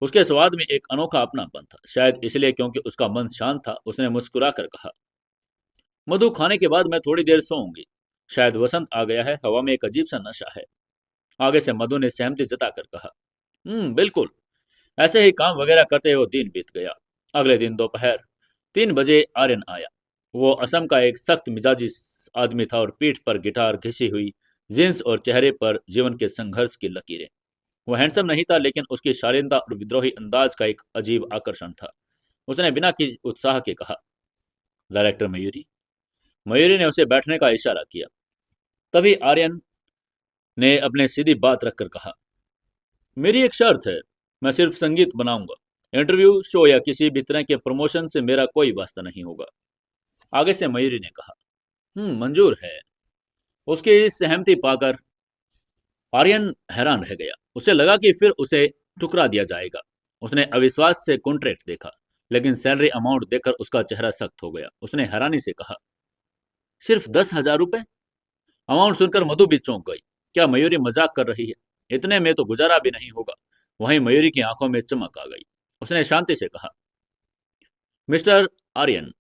उसके स्वाद में एक अनोखा अपनापन था, शायद इसलिए क्योंकि उसका मन शांत था। उसने मुस्कुरा कर कहा, मधु, खाने के बाद मैं थोड़ी देर सोऊंगी। शायद वसंत आ गया है, हवा में एक अजीब सा नशा है। आगे से मधु ने सहमति जताकर कहा, बिल्कुल। ऐसे ही काम वगैरह करते हुए दिन बीत गया। अगले दिन दोपहर 3 बजे आर्यन आया। वो असम का एक सख्त मिजाजी आदमी था और पीठ पर गिटार घिसी हुई जींस और चेहरे पर जीवन के संघर्ष की लकीरें। वो हैंडसम नहीं था, लेकिन उसकी शालीनता और विद्रोही अंदाज का एक अजीब आकर्षण था। उसने बिना किसी उत्साह के कहा, डायरेक्टर मयूरी। मयूरी ने उसे बैठने का इशारा किया। तभी आर्यन ने अपने सीधी बात रखकर कहा, मेरी एक शर्त है, मैं सिर्फ संगीत बनाऊंगा। इंटरव्यू, शो या किसी भी तरह के प्रमोशन से मेरा कोई वास्ता नहीं होगा। आगे से मयूरी ने कहा, मंजूर है। उसकी इस सहमति पाकर आर्यन हैरान रह गया। उसे लगा कि फिर उसे ठुकरा दिया जाएगा। उसने अविश्वास से कॉन्ट्रैक्ट देखा, लेकिन सैलरी अमाउंट देखकर उसका चेहरा सख्त हो गया। उसने हैरानी से कहा, सिर्फ 10,000 रुपए? अमाउंट सुनकर मधु भी चौंक गई। क्या मयूरी मजाक कर रही है? इतने में तो गुजारा भी नहीं होगा। वहीं मयूरी की आंखों में चमक आ गई। उसने शांति से कहा, मिस्टर आर्यन,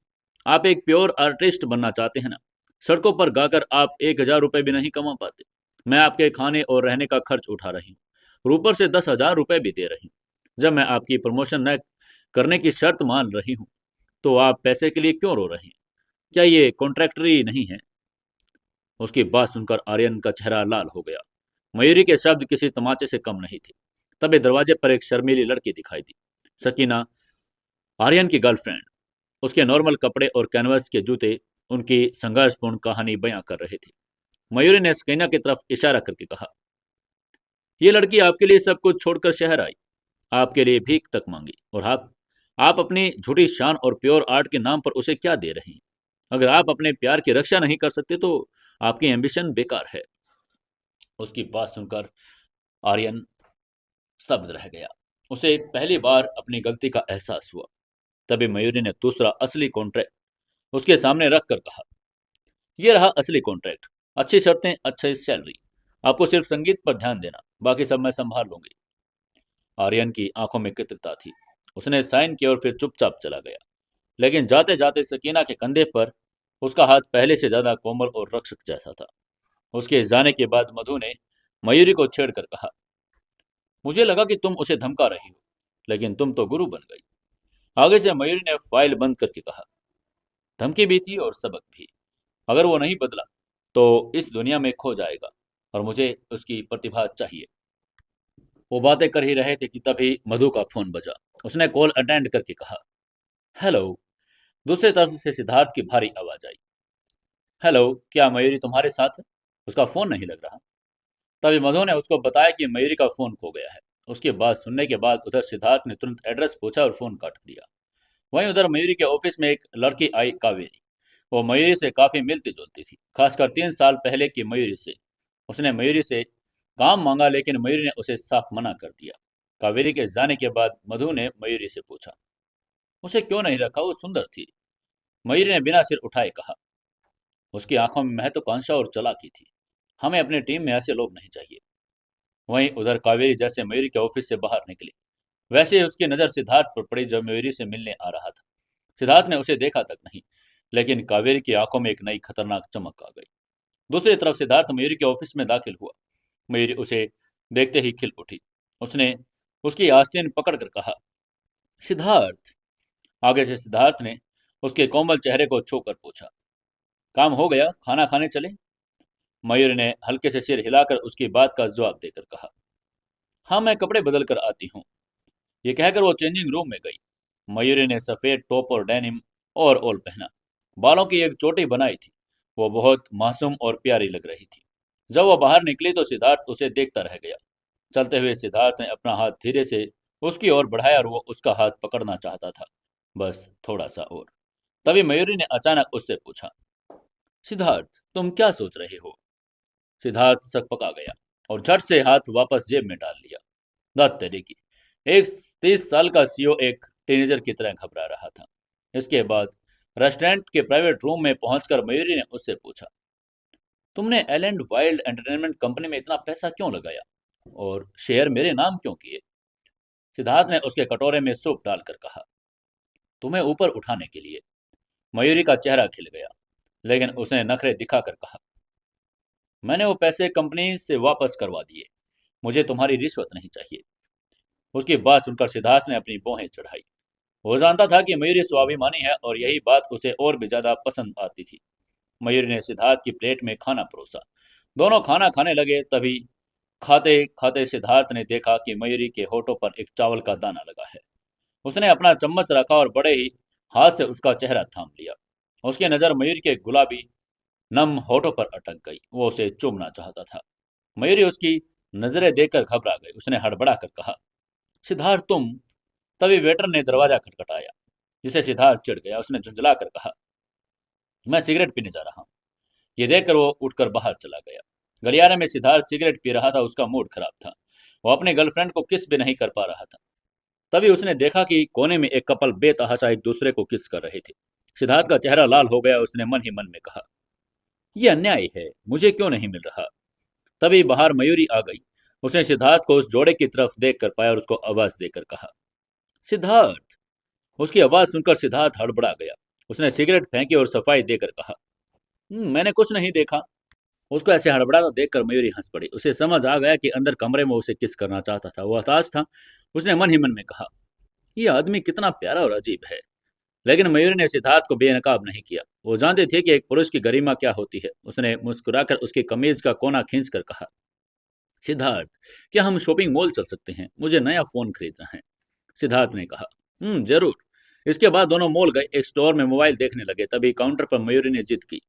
आप एक प्योर आर्टिस्ट बनना चाहते हैं ना? सड़कों पर गाकर आप 1,000 रुपए भी नहीं कमा पाते। मैं आपके खाने और रहने का खर्च उठा रही हूँ और ऊपर से 10,000 रुपए भी दे रही हूँ। जब मैं आपकी प्रमोशन न करने की शर्त मान रही हूँ, तो आप पैसे के लिए क्यों रो रही हैं? क्या ये कॉन्ट्रैक्टरी नहीं है? उसकी बात सुनकर आर्यन का चेहरा लाल हो गया। मयूरी के शब्द किसी तमाचे से कम नहीं थे। तभी दरवाजे पर एक शर्मीली लड़की दिखाई दी। सकीना, आर्यन की गर्लफ्रेंड। उसके नॉर्मल कपड़े और कैनवस के जूते उनकी संघर्षपूर्ण कहानी बयां कर रहे थे। मयूरी ने सकीना की तरफ इशारा करके कहा, ये लड़की आपके लिए सब कुछ छोड़कर शहर आई, आपके लिए भीख तक मांगी, और आप अपनी झूठी शान और प्योर आर्ट के नाम पर उसे क्या दे रही हैं? अगर आप अपने प्यार की रक्षा नहीं कर सकते तो आपकी एम्बिशन बेकार है। उसकी बात सुनकर आर्यन स्तब्ध रह गया। उसे पहली बार अपनी गलती का एहसास हुआ। तभी मयूरी ने दूसरा असली कॉन्ट्रैक्ट उसके सामने रखकर कहा, यह रहा असली कॉन्ट्रैक्ट। अच्छी शर्तें, अच्छी सैलरी। आपको सिर्फ संगीत पर ध्यान देना, बाकी सब मैं संभाल लूंगी। आर्यन की आंखों में कृतज्ञता थी। उसने साइन किया और फिर चुपचाप चला गया। लेकिन जाते जाते सकीना के कंधे पर उसका हाथ पहले से ज्यादा कोमल और रक्षक जैसा था। उसके जाने के बाद मधु ने मयूरी को छेड़कर कहा, मुझे लगा कि तुम उसे धमका रही हो, लेकिन तुम तो गुरु बन गई। आगे से मयूरी ने फाइल बंद करके कहा, धमकी भी थी और सबक भी। अगर वो नहीं बदला तो इस दुनिया में खो जाएगा, और मुझे उसकी प्रतिभा चाहिए। वो बातें कर ही रहे थे कि तभी मधु का फोन बजा। उसने कॉल अटेंड करके कहा, हेलो। दूसरी तरफ से सिद्धार्थ की भारी आवाज आई, हेलो, क्या मयूरी तुम्हारे साथ है? उसका फोन नहीं लग रहा। तभी मधु ने उसको बताया कि मयूरी का फोन खो गया है। उसकी बात सुनने के बाद उधर सिद्धार्थ ने तुरंत एड्रेस पूछा और फोन काट दिया। वहीं उधर मयूरी के ऑफिस में एक लड़की आई, कावेरी। वो मयूरी से काफी मिलती जुलती थी, खासकर 3 साल पहले की मयूरी से। उसने मयूरी से काम मांगा, लेकिन मयूरी ने उसे साफ मना कर दिया। कावेरी के जाने के बाद मधु ने मयूरी से पूछा, उसे क्यों नहीं रखा? वो सुंदर थी। मयूरी ने बिना सिर उठाए कहा, उसकी आंखों में महत्वाकांक्षा और चालाकी थी। हमें अपनी टीम में ऐसे लोग नहीं चाहिए। वहीं उधर कावेरी जैसे मयूरी के ऑफिस से बाहर निकली, वैसे ही उसकी नजर सिद्धार्थ पर पड़ी, जो मयूरी से मिलने आ रहा था। सिद्धार्थ ने उसे देखा तक नहीं, लेकिन कावेरी की आंखों में एक नई खतरनाक चमक आ गई। दूसरी तरफ सिद्धार्थ मयूरी के ऑफिस में दाखिल हुआ। मयूरी उसे देखते ही खिल उठी। उसने उसकी आस्तीन पकड़कर कहा, सिद्धार्थ। आगे से सिद्धार्थ ने उसके कोमल चेहरे को छूकर पूछा, काम हो गया, खाना खाने चले? मयूरी ने हल्के से सिर हिलाकर उसकी बात का जवाब देकर कहा, हाँ, मैं कपड़े बदल कर आती हूँ। ये कहकर वो चेंजिंग रूम में गई। मयूरी ने सफेद टॉप और डेनिम और ओल पहना, बालों की एक चोटी बनाई थी। वो बहुत मासूम और प्यारी लग रही थी। जब वो बाहर निकली तो सिद्धार्थ उसे देखता रह गया। चलते हुए सिद्धार्थ ने अपना हाथ धीरे से उसकी ओर बढ़ाया और वो उसका हाथ पकड़ना चाहता था, बस थोड़ा सा और। तभी मयूरी ने अचानक उससे पूछा, सिद्धार्थ, तुम क्या सोच रहे हो? सिद्धार्थ सक पका गया। और झट से हाथ वापस जेब में डाल लिया। दात तेरी की, एक 30 साल का सीईओ एक टीनेजर की तरह घबरा रहा था। इसके बाद रेस्टोरेंट के प्राइवेट रूम में पहुंचकर मयूरी ने उससे पूछा, तुमने L and wild entertainment company में इतना पैसा क्यों लगाया और शेयर मेरे नाम क्यों किए? सिद्धार्थ ने उसके कटोरे में सूप डालकर कहा, तुम्हें ऊपर उठाने के लिए। मयूरी का चेहरा खिल गया, लेकिन उसने नखरे दिखाकर कहा, मैंने वो पैसे कंपनी से वापस करवा दिए, मुझे तुम्हारी रिश्वत नहीं चाहिए। उसकी बात सुनकर सिद्धार्थ ने अपनी भौहें चढ़ाई। वो जानता था कि मयूरी स्वाभिमानी है और यही बात उसे और भी ज्यादा पसंद आती थी। मयूरी ने सिद्धार्थ की प्लेट में खाना परोसा। दोनों खाना खाने लगे, तभी खाते खाते सिद्धार्थ ने देखा कि मयूरी के होठों पर एक चावल का दाना लगा है। उसने अपना चम्मच रखा और बड़े ही हाथ से उसका चेहरा थाम लिया। उसकी नजर मयूरी के गुलाबी नम होठों पर अटक गई। वो उसे चूमना चाहता था। मयूरी उसकी नजरें देखकर घबरा गई। उसने हड़बड़ा कर कहा, सिद्धार्थ तुम। तभी वेटर ने दरवाजा खटखटाया, जिसे सिद्धार्थ चिढ़ गया। उसने झुंझला कर कहा, मैं सिगरेट पीने जा रहा हूँ। ये देखकर वो उठकर बाहर चला गया। गलियारे में सिद्धार्थ सिगरेट पी रहा था। उसका मूड खराब था। वो अपने गर्लफ्रेंड को किस भी नहीं कर पा रहा था। तभी उसने देखा कि कोने में एक कपल बेतहाशा एक दूसरे को किस कर रहे थे। सिद्धार्थ का चेहरा लाल हो गया। उसने मन ही मन में कहा, यह अन्याय है, मुझे क्यों नहीं मिल रहा। तभी बाहर मयूरी आ गई। उसने सिद्धार्थ को उस जोड़े की तरफ देख कर पाया और उसको आवाज देकर कहा, सिद्धार्थ। उसकी आवाज सुनकर सिद्धार्थ हड़बड़ा गया। उसने सिगरेट फेंकी और सफाई देकर कहा, मैंने कुछ नहीं देखा। उसको ऐसे हड़बड़ाता देखकर मयूरी हंस पड़ी। उसे समझ आ गया कि अंदर कमरे में उसे किस करना चाहता था। वो हताश था। उसने मन ही मन में कहा, यह आदमी कितना प्यारा और अजीब है। लेकिन मयूरी ने सिद्धार्थ को बेनकाब नहीं किया। वो जानते थे कि एक पुरुष की गरिमा क्या होती है। उसने मुस्कुराकर उसकी कमीज का कोना खींचकर कहा, सिद्धार्थ, क्या हम शॉपिंग मॉल चल सकते हैं? मुझे नया फोन खरीदना है। सिद्धार्थ ने कहा, जरूर। इसके बाद दोनों मॉल गए। एक स्टोर में मोबाइल देखने लगे। तभी काउंटर पर मयूरी ने जिद की,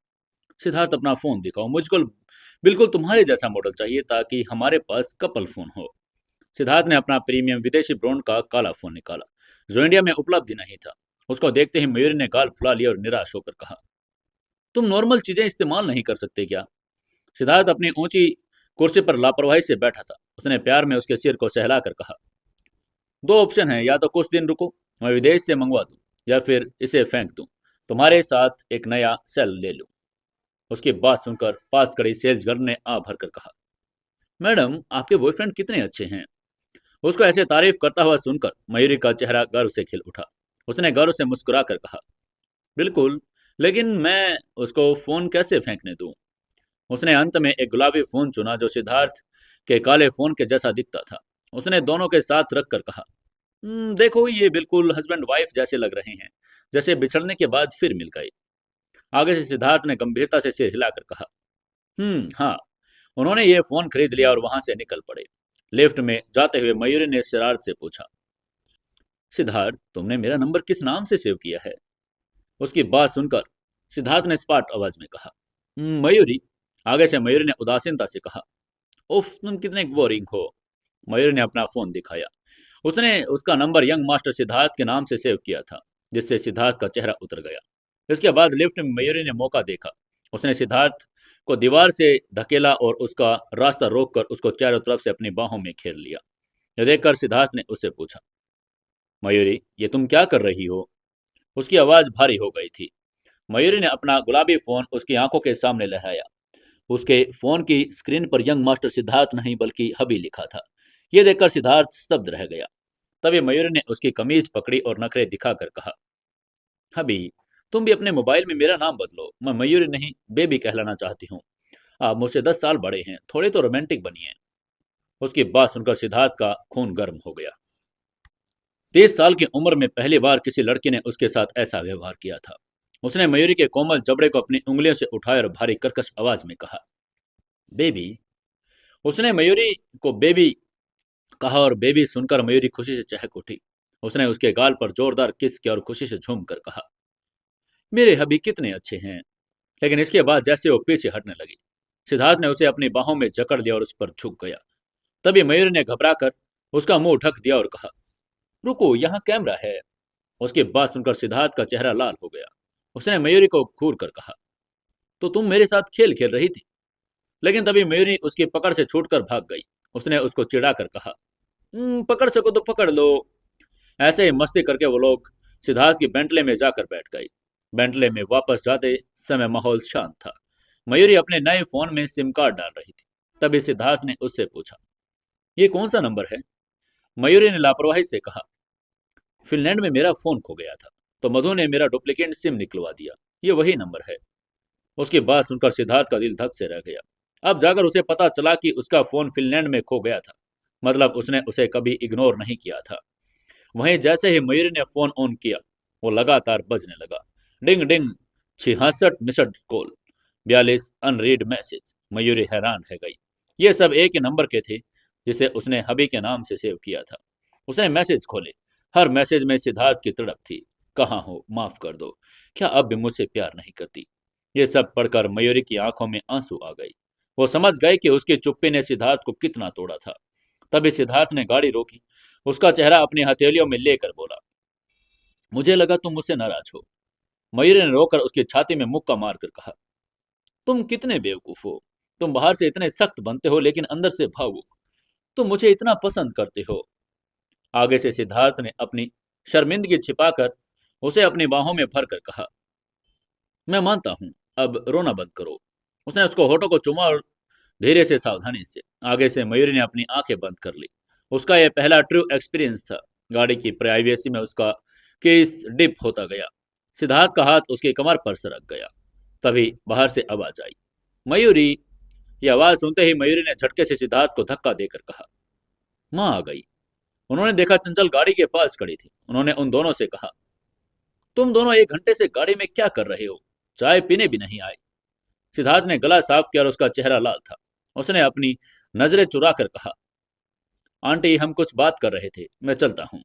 सिद्धार्थ अपना फोन दिखाओ, मुझको बिल्कुल तुम्हारे जैसा मॉडल चाहिए ताकि हमारे पास कपल फोन हो। सिद्धार्थ ने अपना प्रीमियम विदेशी ब्रांड का काला फोन निकाला, जो इंडिया में उपलब्ध नहीं था। उसको देखते ही मयूरी ने गाल फुला लिया और निराश होकर कहा, तुम नॉर्मल चीजें इस्तेमाल नहीं कर सकते क्या? सिद्धार्थ अपनी ऊंची कुर्सी पर लापरवाही से बैठा था। उसने प्यार में उसके सिर को सहलाकर कहा, दो ऑप्शन है, या तो कुछ दिन रुको, मैं विदेश से मंगवा दूं, या फिर इसे फेंक दूं, तुम्हारे साथ एक नया सेल ले लूं। उसकी बात सुनकर पास खड़ी सेल्स गर्ल ने आ भर कर कहा, मैडम आपके बॉयफ्रेंड कितने अच्छे हैं। उसको ऐसे तारीफ करता हुआ सुनकर मयूरी का चेहरा गर्व से खिल उठा। उसने गर्व से मुस्कुरा कर कहा, बिल्कुल, लेकिन मैं उसको फोन कैसे फेंकने दूं? उसने अंत में एक गुलाबी फोन चुना जो सिद्धार्थ के काले फोन के जैसा दिखता था। उसने दोनों के साथ रख कर कहा, देखो ये बिल्कुल हस्बैंड वाइफ जैसे लग रहे हैं, जैसे बिछड़ने के बाद फिर मिल गए। आगे से सिद्धार्थ ने गंभीरता से सिर हिलाकर कहा, हाँ। उन्होंने ये फोन खरीद लिया और वहां से निकल पड़े। लिफ्ट में जाते हुए मयूरी ने शरारत से पूछा, सिद्धार्थ तुमने मेरा नंबर किस नाम से सेव किया है? उसकी बात सुनकर सिद्धार्थ ने स्पाट आवाज में कहा, मयूरी। आगे से मयूरी ने उदासीनता से कहा, उफ तुम कितने बोरिंग हो। मयूरी ने अपना फोन दिखाया। उसने उसका नंबर यंग मास्टर सिद्धार्थ के नाम से सेव किया था, जिससे सिद्धार्थ का चेहरा उतर गया। इसके बाद लिफ्ट में मयूरी ने मौका देखा। उसने सिद्धार्थ को दीवार से धकेला और उसका रास्ता रोककर उसको चारों तरफ से अपनी बाहों में घेर लिया। यह देखकर सिद्धार्थ ने उससे पूछा, मयूरी ये तुम क्या कर रही हो? उसकी आवाज भारी हो गई थी। मयूरी ने अपना गुलाबी फोन उसकी आंखों के सामने लहराया। उसके फोन की स्क्रीन पर यंग मास्टर सिद्धार्थ नहीं बल्कि हबी लिखा था। यह देखकर सिद्धार्थ स्तब्ध रह गया। तभी मयूरी ने उसकी कमीज पकड़ी और नखरे दिखाकर कहा, हबी, तुम भी अपने मोबाइल में मेरा नाम बदलो। मैं मयूरी नहीं बेबी कहलाना चाहती हूँ। आप मुझसे 10 साल बड़े हैं, थोड़े तो रोमांटिक बनिए। उसकी बात सुनकर सिद्धार्थ का खून गर्म हो गया। 30 साल की उम्र में पहली बार किसी लड़की ने उसके साथ ऐसा व्यवहार किया था। उसने मयूरी के कोमल जबड़े को अपनी उंगलियों से उठाया और भारी कर्कश आवाज में कहा, बेबी। उसने मयूरी को बेबी कहा और बेबी सुनकर मयूरी खुशी से चहक उठी। उसने उसके गाल पर जोरदार किस किया और खुशी से झूम कर कहा, मेरे हबी कितने अच्छे हैं। लेकिन इसके बाद जैसे वो पीछे हटने लगी, सिद्धार्थ ने उसे अपनी बाहों में जकड़ लिया और उस पर झुक गया। तभी मयूरी ने घबरा कर उसका मुंह ढक दिया और कहा, रुको, यहाँ कैमरा है। उसकी बात सुनकर सिद्धार्थ का चेहरा लाल हो गया। उसने मयूरी को घूर कर कहा, तो तुम मेरे साथ खेल खेल रही थी? लेकिन तभी मयूरी उसकी पकड़ से छूटकर भाग गई। उसने उसको चिढ़ाकर कहा, पकड़ सको तो पकड़ लो।" ऐसे ही मस्ती करके वो लोग सिद्धार्थ की बेंटले में जाकर बैठ गई। बेंटले में वापस जाते समय माहौल शांत था। मयूरी अपने नए फोन में सिम कार्ड डाल रही थी। तभी सिद्धार्थ ने उससे पूछा, "ये कौन सा नंबर है?" मयूरी ने लापरवाही से कहा, "फिनलैंड में मेरा फोन खो गया था, तो मधु ने मेरा डुप्लीकेट सिम निकलवा दिया। ये वही नंबर है।" उसकी बात सुनकर सिद्धार्थ का दिल धक से रह गया। अब जाकर उसे पता चला कि उसका फोन फिनलैंड में खो गया था। मतलब उसने उसे कभी इग्नोर नहीं किया था। वहीं जैसे ही मयूरी ने फोन ऑन किया, वो लगातार बजने लगा। डिंग डिंग, 66 missed call, 42 unread message. Mayuri हैरान रह गई। ये सब एक ही नंबर के थे जिसे उसने हबी के नाम से सेव किया था। उसने मैसेज खोले। हर मैसेज में सिद्धार्थ की तड़प थी, "कहाँ हो, माफ कर दो, क्या अब भी मुझसे प्यार नहीं करती?" ये सब पढ़कर मयूरी की आंखों में आंसू आ गई। वो समझ गई कि उसकी चुप्पी ने सिद्धार्थ को कितना तोड़ा था। तभी सिद्धार्थ ने गाड़ी रोकी। उसका चेहरा अपनी हथेलियों में लेकर बोला, "मुझे लगा तुम मुझसे नाराज हो।" मयूरी ने रोकर उसकी छाती में मुक्का मारकर कहा, "तुम कितने बेवकूफ हो। तुम बाहर से इतने सख्त बनते हो लेकिन अंदर से भावुक। तुम मुझे इतना पसंद करते हो।" आगे से सिद्धार्थ ने अपनी शर्मिंदगी छिपाकर उसे अपनी बाहों में भरकर कहा, "मैं मानता हूं, अब रोना बंद करो।" उसने उसको होठों को चूमा और धीरे से, सावधानी से। आगे से मयूरी ने अपनी आंखें बंद कर ली। उसका यह पहला ट्रू एक्सपीरियंस था। गाड़ी की प्राइवेसी में उसका केस डिप होता गया। सिद्धार्थ का हाथ उसकी कमर पर सरक गया। तभी बाहर से आवाज आई, "मयूरी।" यह आवाज सुनते ही मयूरी ने झटके से सिद्धार्थ को धक्का देकर कहा, "माँ आ गई।" उन्होंने देखा चंचल गाड़ी के पास खड़ी थी। उन्होंने उन दोनों से कहा, "तुम दोनों 1 घंटे से गाड़ी में क्या कर रहे हो? चाय पीने भी नहीं आए?" सिद्धार्थ ने गला साफ किया और उसका चेहरा लाल था। उसने अपनी नजरें चुरा कर कहा, "आंटी, हम कुछ बात कर रहे थे, मैं चलता हूँ।"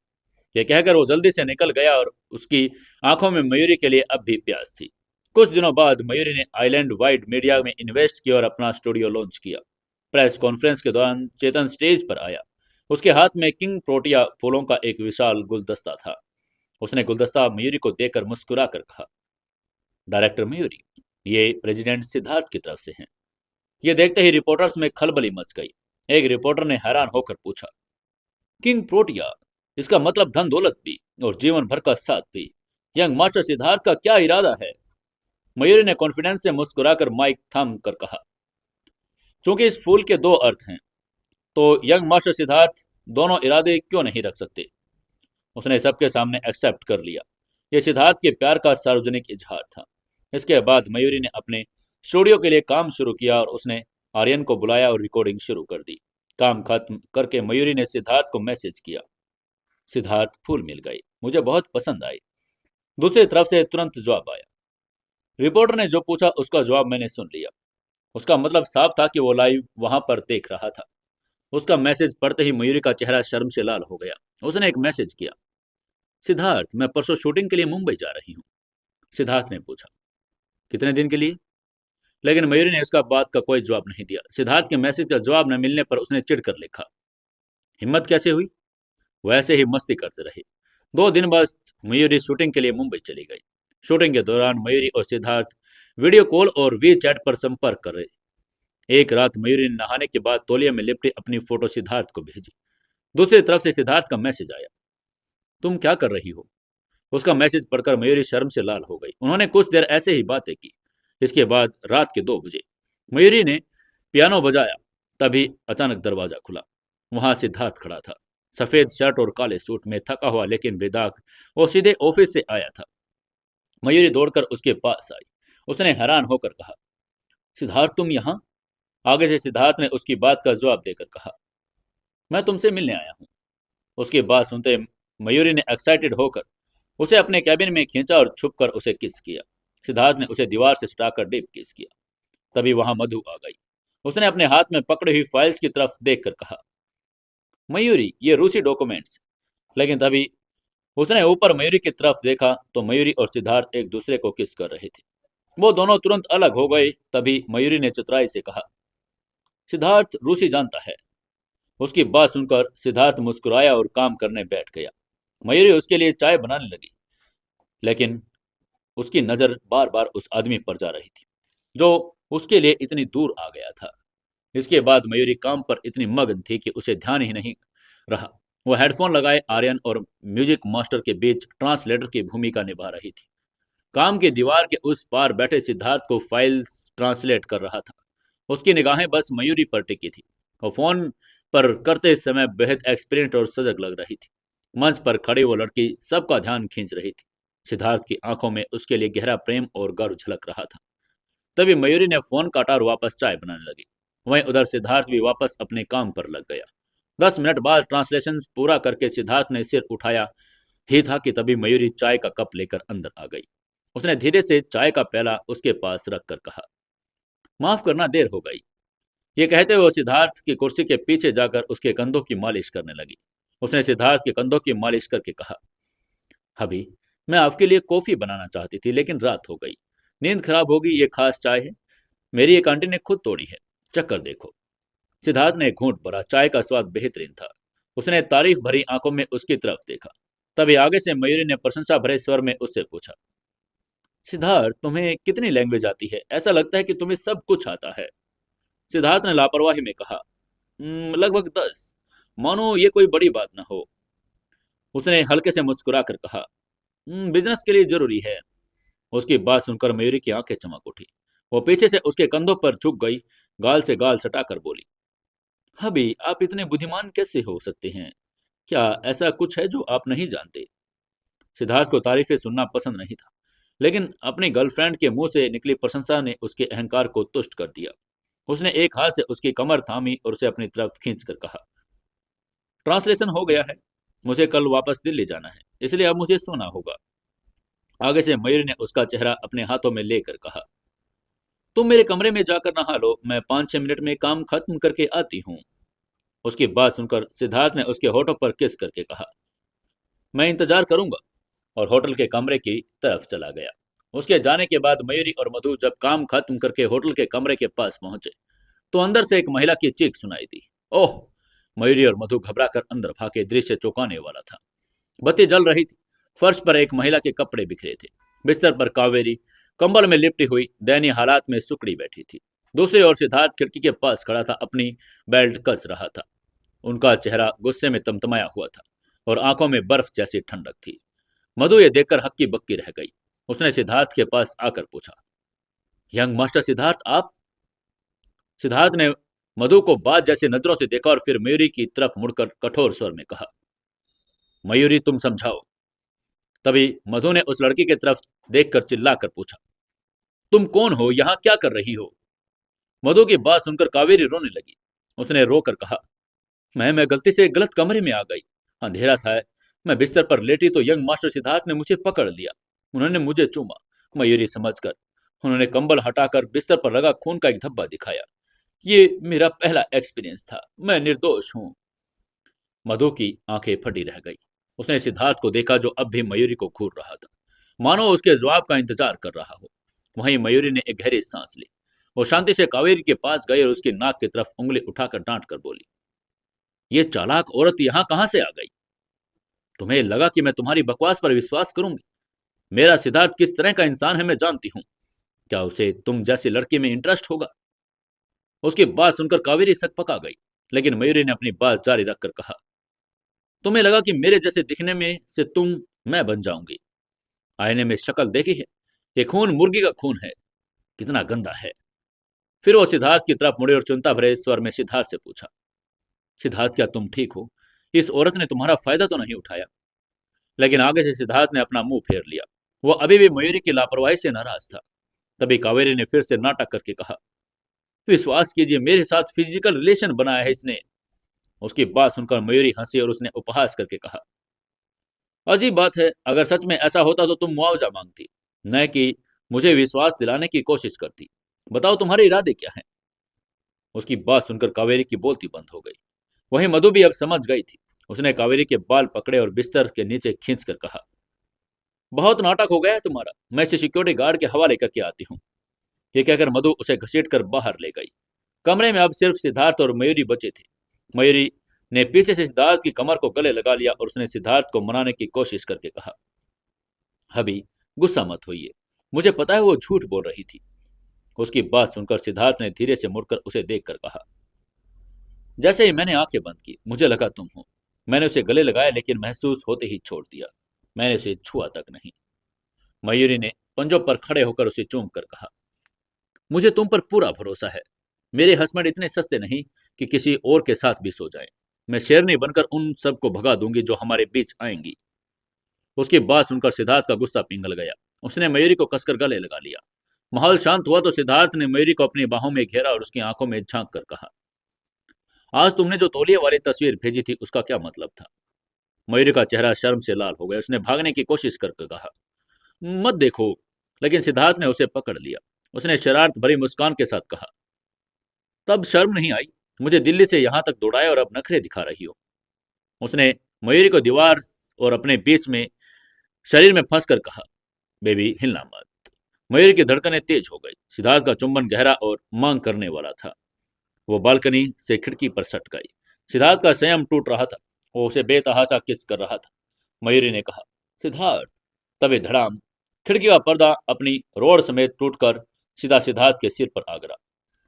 यह कहकर वो जल्दी से निकल गया और उसकी आंखों में मयूरी के लिए अब भी प्यास थी। कुछ दिनों बाद मयूरी ने आइलैंड वाइड मीडिया में इन्वेस्ट किया और अपना स्टूडियो लॉन्च किया। प्रेस कॉन्फ्रेंस के दौरान चेतन स्टेज पर आया। उसके हाथ में किंग प्रोटिया फूलों का एक विशाल गुलदस्ता था। उसने गुलदस्ता मयूरी को देकर मुस्कुरा कर कहा, "डायरेक्टर मयूरी, ये प्रेसिडेंट सिद्धार्थ की तरफ से हैं।" ये देखते ही रिपोर्टर्स में खलबली मच गई। एक रिपोर्टर ने हैरान होकर पूछा, "किंग प्रोटिया, इसका मतलब धन दौलत भी और जीवन भर का साथ भी। यंग मास्टर सिद्धार्थ का क्या इरादा है?" मयूरी ने कॉन्फिडेंस से मुस्कुराकर माइक थाम कर कहा, "चूंकि इस फूल के दो अर्थ हैं, तो यंग मास्टर सिद्धार्थ दोनों इरादे क्यों नहीं रख सकते?" उसने सबके सामने एक्सेप्ट कर लिया। यह सिद्धार्थ के प्यार का सार्वजनिक इजहार था। इसके बाद मयूरी ने अपने स्टूडियो के लिए काम शुरू किया और उसने आर्यन को बुलाया और रिकॉर्डिंग शुरू कर दी। काम खत्म करके मयूरी ने सिद्धार्थ को मैसेज किया, "सिद्धार्थ, फूल मिल गए, मुझे बहुत पसंद आए।" दूसरी तरफ से तुरंत जवाब आया। रिपोर्टर ने जो पूछा उसका जवाब मैंने सुन लिया। उसका मतलब साफ था कि वो लाइव वहां पर देख रहा था। उसका मैसेज पढ़ते ही मयूरी का चेहरा शर्म से लाल हो गया। उसने एक मैसेज किया, "सिद्धार्थ, मैं परसों शूटिंग के लिए मुंबई जा रही हूँ।" सिद्धार्थ ने पूछा, "कितने दिन के लिए?" लेकिन मयूरी ने इसका बात का कोई जवाब नहीं दिया। सिद्धार्थ के मैसेज का जवाब न मिलने पर उसने चिढ़कर लिखा, "हिम्मत कैसे हुई?" वो ऐसे ही मस्ती करते रहे। 2 दिन बाद मयूरी शूटिंग के लिए मुंबई चली गई। शूटिंग के दौरान मयूरी और सिद्धार्थ वीडियो कॉल और वी चैट पर संपर्क कर रहे। एक रात मयूरी ने नहाने के बाद तौलिया में लिपटी अपनी फोटो सिद्धार्थ को भेजी। दूसरी तरफ से सिद्धार्थ का मैसेज आया, "तुम क्या कर रही हो?" उसका मैसेज पढ़कर मयूरी शर्म से लाल हो गई। उन्होंने कुछ देर ऐसे ही बातें की। इसके बाद रात के 2 बजे मयूरी ने पियानो बजाया। तभी अचानक दरवाजा खुला। वहां सिद्धार्थ खड़ा था, सफेद शर्ट और काले सूट में, थका हुआ लेकिन बेदाग। वो सीधे ऑफिस से आया था। मयूरी दौड़कर उसके पास आई। उसने हैरान होकर कहा, "सिद्धार्थ, तुम यहाँ?" आगे से सिद्धार्थ ने उसकी बात का जवाब देकर कहा, "मैं तुमसे मिलने आया हूँ।" उसकी बात सुनते मयूरी ने एक्साइटेड होकर उसे अपने कैबिन में खींचा और छुपकर उसे किस किया। सिद्धार्थ ने उसे दीवार से सटाकर डीप किस किया। तभी वहां मधु आ गई। उसने अपने हाथ में पकड़ी हुई फाइल्स की तरफ देखकर कहा, "मयूरी, ये रूसी डॉक्यूमेंट्स।" लेकिन तभी उसने ऊपर मयूरी की तरफ देखा तो मयूरी और सिद्धार्थ एक दूसरे को किस कर रहे थे। वो दोनों तुरंत अलग हो गए। तभी मयूरी ने चतुराई से कहा, "सिद्धार्थ रूसी जानता है।" उसकी बात सुनकर सिद्धार्थ मुस्कुराया और काम करने बैठ गया। मयूरी उसके लिए चाय बनाने लगी, लेकिन उसकी नजर बार बार उस आदमी पर जा रही थी जो उसके लिए इतनी दूर आ गया था। इसके बाद मयूरी काम पर इतनी मग्न थी कि उसे ध्यान ही नहीं रहा। वो हेडफोन लगाए आर्यन और म्यूजिक मास्टर के बीच ट्रांसलेटर की भूमिका निभा रही थी। काम की दीवार के उस पार बैठे सिद्धार्थ को फाइल्स ट्रांसलेट कर रहा था। उसकी निगाहें बस मयूरी पर टिकी थी। वो फोन पर करते समय बेहद एक्सपीरियंट और सजग लग रही थी। मंच पर खड़ी वो लड़की सबका ध्यान खींच रही थी। सिद्धार्थ की आंखों में उसके लिए गहरा प्रेम और गर्व झलक रहा था। तभी मयूरी ने फोन काटा और वापस चाय बनाने लगी। वहीं उधर सिद्धार्थ भी वापस अपने काम पर लग गया। 10 मिनट बाद ट्रांसलेशन पूरा करके सिद्धार्थ ने सिर उठाया ही था कि तभी मयूरी चाय का कप लेकर अंदर आ गई। उसने धीरे से चाय का प्याला उसके पास रखकर कहा, माफ करना, देर हो गई। ये कहते हुए वो सिद्धार्थ की कुर्सी के पीछे जाकर उसके कंधों की मालिश करने लगी। उसने सिद्धार्थ के कंधों की मालिश करके कहा, अभी मैं आपके लिए कॉफी बनाना चाहती थी लेकिन रात हो गई, नींद खराब होगी। ये खास चाय है, मेरी एक आंटी ने खुद तोड़ी है, चक्कर देखो। सिद्धार्थ ने घूंट भरा। चाय का स्वाद बेहतरीन था। उसने तारीफ भरी आंखों में उसकी तरफ देखा। तभी आगे से मयूरी ने प्रशंसा भरे स्वर में उससे पूछा, सिद्धार्थ, तुम्हें कितनी लैंग्वेज आती है? ऐसा लगता है कि तुम्हें सब कुछ आता है। सिद्धार्थ ने लापरवाही में कहा, लगभग 10, मानो ये कोई बड़ी बात ना हो। उसने हल्के से मुस्कुराकर कहा, बिजनेस के लिए जरूरी है। उसकी बात सुनकर मयूरी की आंखें चमक उठी। वो पीछे से उसके कंधों पर झुक गई, गाल से गाल सटाकर बोली, हबी, आप इतने बुद्धिमान कैसे हो सकते हैं? क्या ऐसा कुछ है जो आप नहीं जानते? सिद्धार्थ को तारीफें सुनना पसंद नहीं था, लेकिन अपनी गर्लफ्रेंड के मुंह से निकली प्रशंसा ने उसके अहंकार को तुष्ट कर दिया। उसने एक हाथ से उसकी कमर थामी और उसे अपनी तरफ खींचकर कहा, ट्रांसलेशन हो गया है, मुझे कल वापस दिल्ली जाना है, इसलिए अब मुझे सोना होगा। आगे से मयूरी ने उसका चेहरा अपने हाथों में लेकर कहा, तुम मेरे कमरे में जाकर नहा लो, मैं 5-6 मिनट में काम खत्म करके आती हूँ। उसकी बात सुनकर सिद्धार्थ ने उसके होठों पर किस करके कहा, मैं इंतजार करूंगा, और होटल के कमरे की तरफ चला गया। उसके जाने के बाद मयूरी और मधु जब काम खत्म करके होटल के कमरे के पास पहुंचे तो अंदर से एक महिला की चीख सुनाई दी। ओह! मयूरी और मधु घबराकर अंदर भागे। दृश्य चौंकाने वाला था। बत्ती जल रही थी। फर्श पर एक महिला के कपड़े बिखरे थे। बिस्तर पर कावेरी कंबल में लिपटी हुई दयनीय हालात में सुकड़ी बैठी थी। दूसरी ओर सिद्धार्थ खिड़की के पास खड़ा था, अपनी बेल्ट कस रहा था। उनका चेहरा गुस्से में तमतमाया हुआ था और आंखों में बर्फ जैसी ठंडक थी। मधु ये देखकर हक्की बक्की रह गई। उसने सिद्धार्थ के पास आकर पूछा, यंग मास्टर सिद्धार्थ, आप? सिद्धार्थ ने मधु को बात जैसी नजरों से देखा और फिर मयूरी की तरफ मुड़कर कठोर स्वर में कहा, मयूरी, तुम समझाओ। तभी मधु ने उस लड़की की तरफ देखकर चिल्लाकर पूछा, तुम कौन हो? यहां क्या कर रही हो? मधु की बात सुनकर कावेरी रोने लगी। उसने रोकर कहा, मैं गलती से गलत कमरे में आ गई। अंधेरा था, मैं बिस्तर पर लेटी तो यंग मास्टर सिद्धार्थ ने मुझे पकड़ लिया। उन्होंने मुझे चूमा। मयूरी समझकर उन्होंने कंबल हटाकर बिस्तर पर लगा खून का एक धब्बा दिखाया। ये मेरा पहला एक्सपीरियंस था, मैं निर्दोष हूँ। मधु की आंखें फटी रह गई। उसने सिद्धार्थ को देखा जो अब भी मयूरी को घूर रहा था, मानो उसके जवाब का इंतजार कर रहा हो। वहीं मयूरी ने एक गहरी सांस ली। वो शांति से कावेरी के पास गई और उसकी नाक की तरफ उंगली उठाकर डांट कर बोली, ये चालाक औरत यहाँ कहां से आ गई? तुम्हें लगा कि मैं तुम्हारी बकवास पर विश्वास करूंगी? मेरा सिद्धार्थ किस तरह का इंसान है मैं जानती हूँ। क्या उसे तुम जैसी लड़की में इंटरेस्ट होगा? उसकी बात सुनकर कावेरी सकपका गई, लेकिन मयूरी ने अपनी बात जारी रखकर कहा, तुम्हें लगा कि मेरे जैसे दिखने में से तुम मैं बन जाऊंगी? आईने में शक्ल देखी है? ये खून मुर्गी का खून है, कितना गंदा है। फिर वो सिद्धार्थ की तरफ मुड़े और चिंता भरे स्वर में सिद्धार्थ से पूछा, सिद्धार्थ, क्या तुम ठीक हो? इस औरत ने तुम्हारा फायदा तो नहीं उठाया? लेकिन आगे से सिद्धार्थ ने अपना मुंह फेर लिया। वो अभी भी मयूरी की लापरवाही से नाराज था। तभी कावेरी ने फिर से नाटक करके कहा, विश्वास कीजिए, मेरे साथ फिजिकल रिलेशन बनाया है इसने। उसकी बात सुनकर मयूरी हंसी और उसने उपहास करके कहा, अजीब बात है, अगर सच में ऐसा होता तो तुम मुआवजा मांगती, न कि मुझे विश्वास दिलाने की कोशिश करती। बताओ तुम्हारे इरादे क्या हैं? उसकी बात सुनकर कावेरी की बोलती बंद हो गई। वहीं मधु भी अब समझ गई थी। उसने कावेरी के बाल पकड़े और बिस्तर के नीचे खींचकर कहा, बहुत नाटक हो गया है तुम्हारा, मैं इसे सिक्योरिटी गार्ड के हवाले करके आती हूँ। ये कहकर मधु उसे घसीटकर बाहर ले गई। कमरे में अब सिर्फ सिद्धार्थ और मयूरी बचे थे। मयूरी ने पीछे से सिद्धार्थ की कमर को गले लगा लिया और उसने सिद्धार्थ को मनाने की कोशिश करके कहा, अभी गुस्सा मत होइए, मुझे पता है वो झूठ बोल रही थी। उसकी बात सुनकर सिद्धार्थ ने धीरे से मुड़कर उसे देखकर कहा, जैसे ही मैंने आंखें बंद की मुझे लगा तुम हो। मैंने उसे गले लगाया लेकिन महसूस होते ही छोड़ दिया। मैंने उसे छुआ तक नहीं। मयूरी ने पंजों पर खड़े होकर उसे चूम कर कहा, मुझे तुम पर पूरा भरोसा है। मेरे हस्बैंड इतने सस्ते नहीं कि किसी और के साथ भी सो जाए। मैं शेरनी बनकर उन सबको भगा दूंगी जो हमारे बीच आएंगी। उसकी बात सुनकर सिद्धार्थ का गुस्सा पिघल गया। उसने मयूरी को कसकर गले लगा लिया। माहौल शांत हुआ तो सिद्धार्थ ने मयूरी को अपनी बाहों में घेरा और उसकी आंखों में झांक कर कहा, आज तुमने जो तौलिए वाली तस्वीर भेजी थी उसका क्या मतलब था? मयूरी का चेहरा शर्म से लाल हो गया। उसने भागने की कोशिश करके कहा, मत देखो। लेकिन सिद्धार्थ ने उसे पकड़ लिया। उसने शरारत भरी मुस्कान के साथ कहा, तब शर्म नहीं आई? मुझे दिल्ली से यहां तक दौड़ाया और अब नखरे दिखा रही हो। उसने मयूरी को दीवार और अपने बीच में शरीर में फंस कर कहा, बेबी हिलना मत। मयूरी की धड़कनें तेज हो गई। सिद्धार्थ का चुंबन गहरा और मांग करने वाला था। वो बालकनी से खिड़की पर सट गई। सिद्धार्थ का संयम टूट रहा था। वो उसे बेतहाशा किस कर रहा था। मयूरी ने कहा, सिद्धार्थ। तभी धड़ाम, खिड़की का पर्दा अपनी रोड समेत टूटकर सीधा सिद्धार्थ के सिर पर आ गिरा।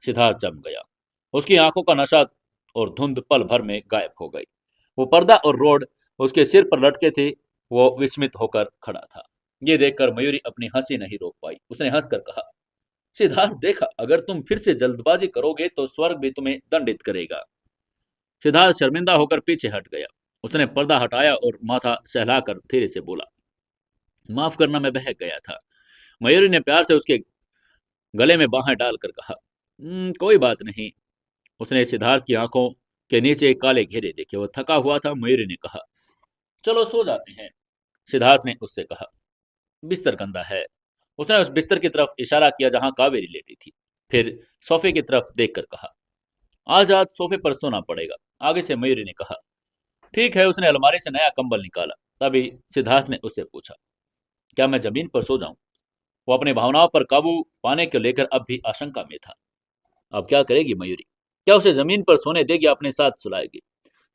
सिद्धार्थ जम गया। उसकी आंखों का नशा और धुंध पल भर में गायब हो गई। वो पर्दा और रोड उसके सिर पर लटके थे। वो विस्मित होकर खड़ा था। ये देखकर मयूरी अपनी हंसी नहीं रोक पाई। उसने हंसकर कहा, सिद्धार्थ देखा, अगर तुम फिर से जल्दबाजी करोगे तो स्वर्ग भी तुम्हें दंडित करेगा। सिद्धार्थ शर्मिंदा होकर पीछे हट गया। उसने पर्दा हटाया और माथा सहलाकर धीरे से बोला, माफ करना, मैं बहक गया था। मयूरी ने प्यार से उसके गले में बाहें डालकर कहा, कोई बात नहीं। उसने सिद्धार्थ की आंखों के नीचे काले घेरे देखे। वो थका हुआ था। मयूरी ने कहा, चलो सो जाते हैं। सिद्धार्थ ने उससे कहा, बिस्तर गंदा है। उसने उस बिस्तर की तरफ इशारा किया जहां कावेरी लेटी थी। फिर सोफे की तरफ देखकर कहा, आज रात सोफे पर सोना पड़ेगा। आगे से मयूरी ने कहा, ठीक है। उसने अलमारी से नया कंबल निकाला। तभी सिद्धार्थ ने उससे पूछा, क्या मैं जमीन पर सो जाऊं? वो अपनी भावनाओं पर काबू पाने को लेकर अब भी आशंका में था। अब क्या करेगी मयूरी? क्या उसे जमीन पर सोने देगी या अपने साथ सुलाएगी?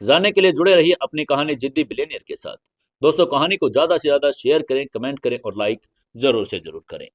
जानने के लिए जुड़े रहिए अपनी कहानी जिद्दी बिलेनियर के साथ। दोस्तों, कहानी को ज्यादा से ज्यादा शेयर करें, कमेंट करें और लाइक जरूर से जरूर करें।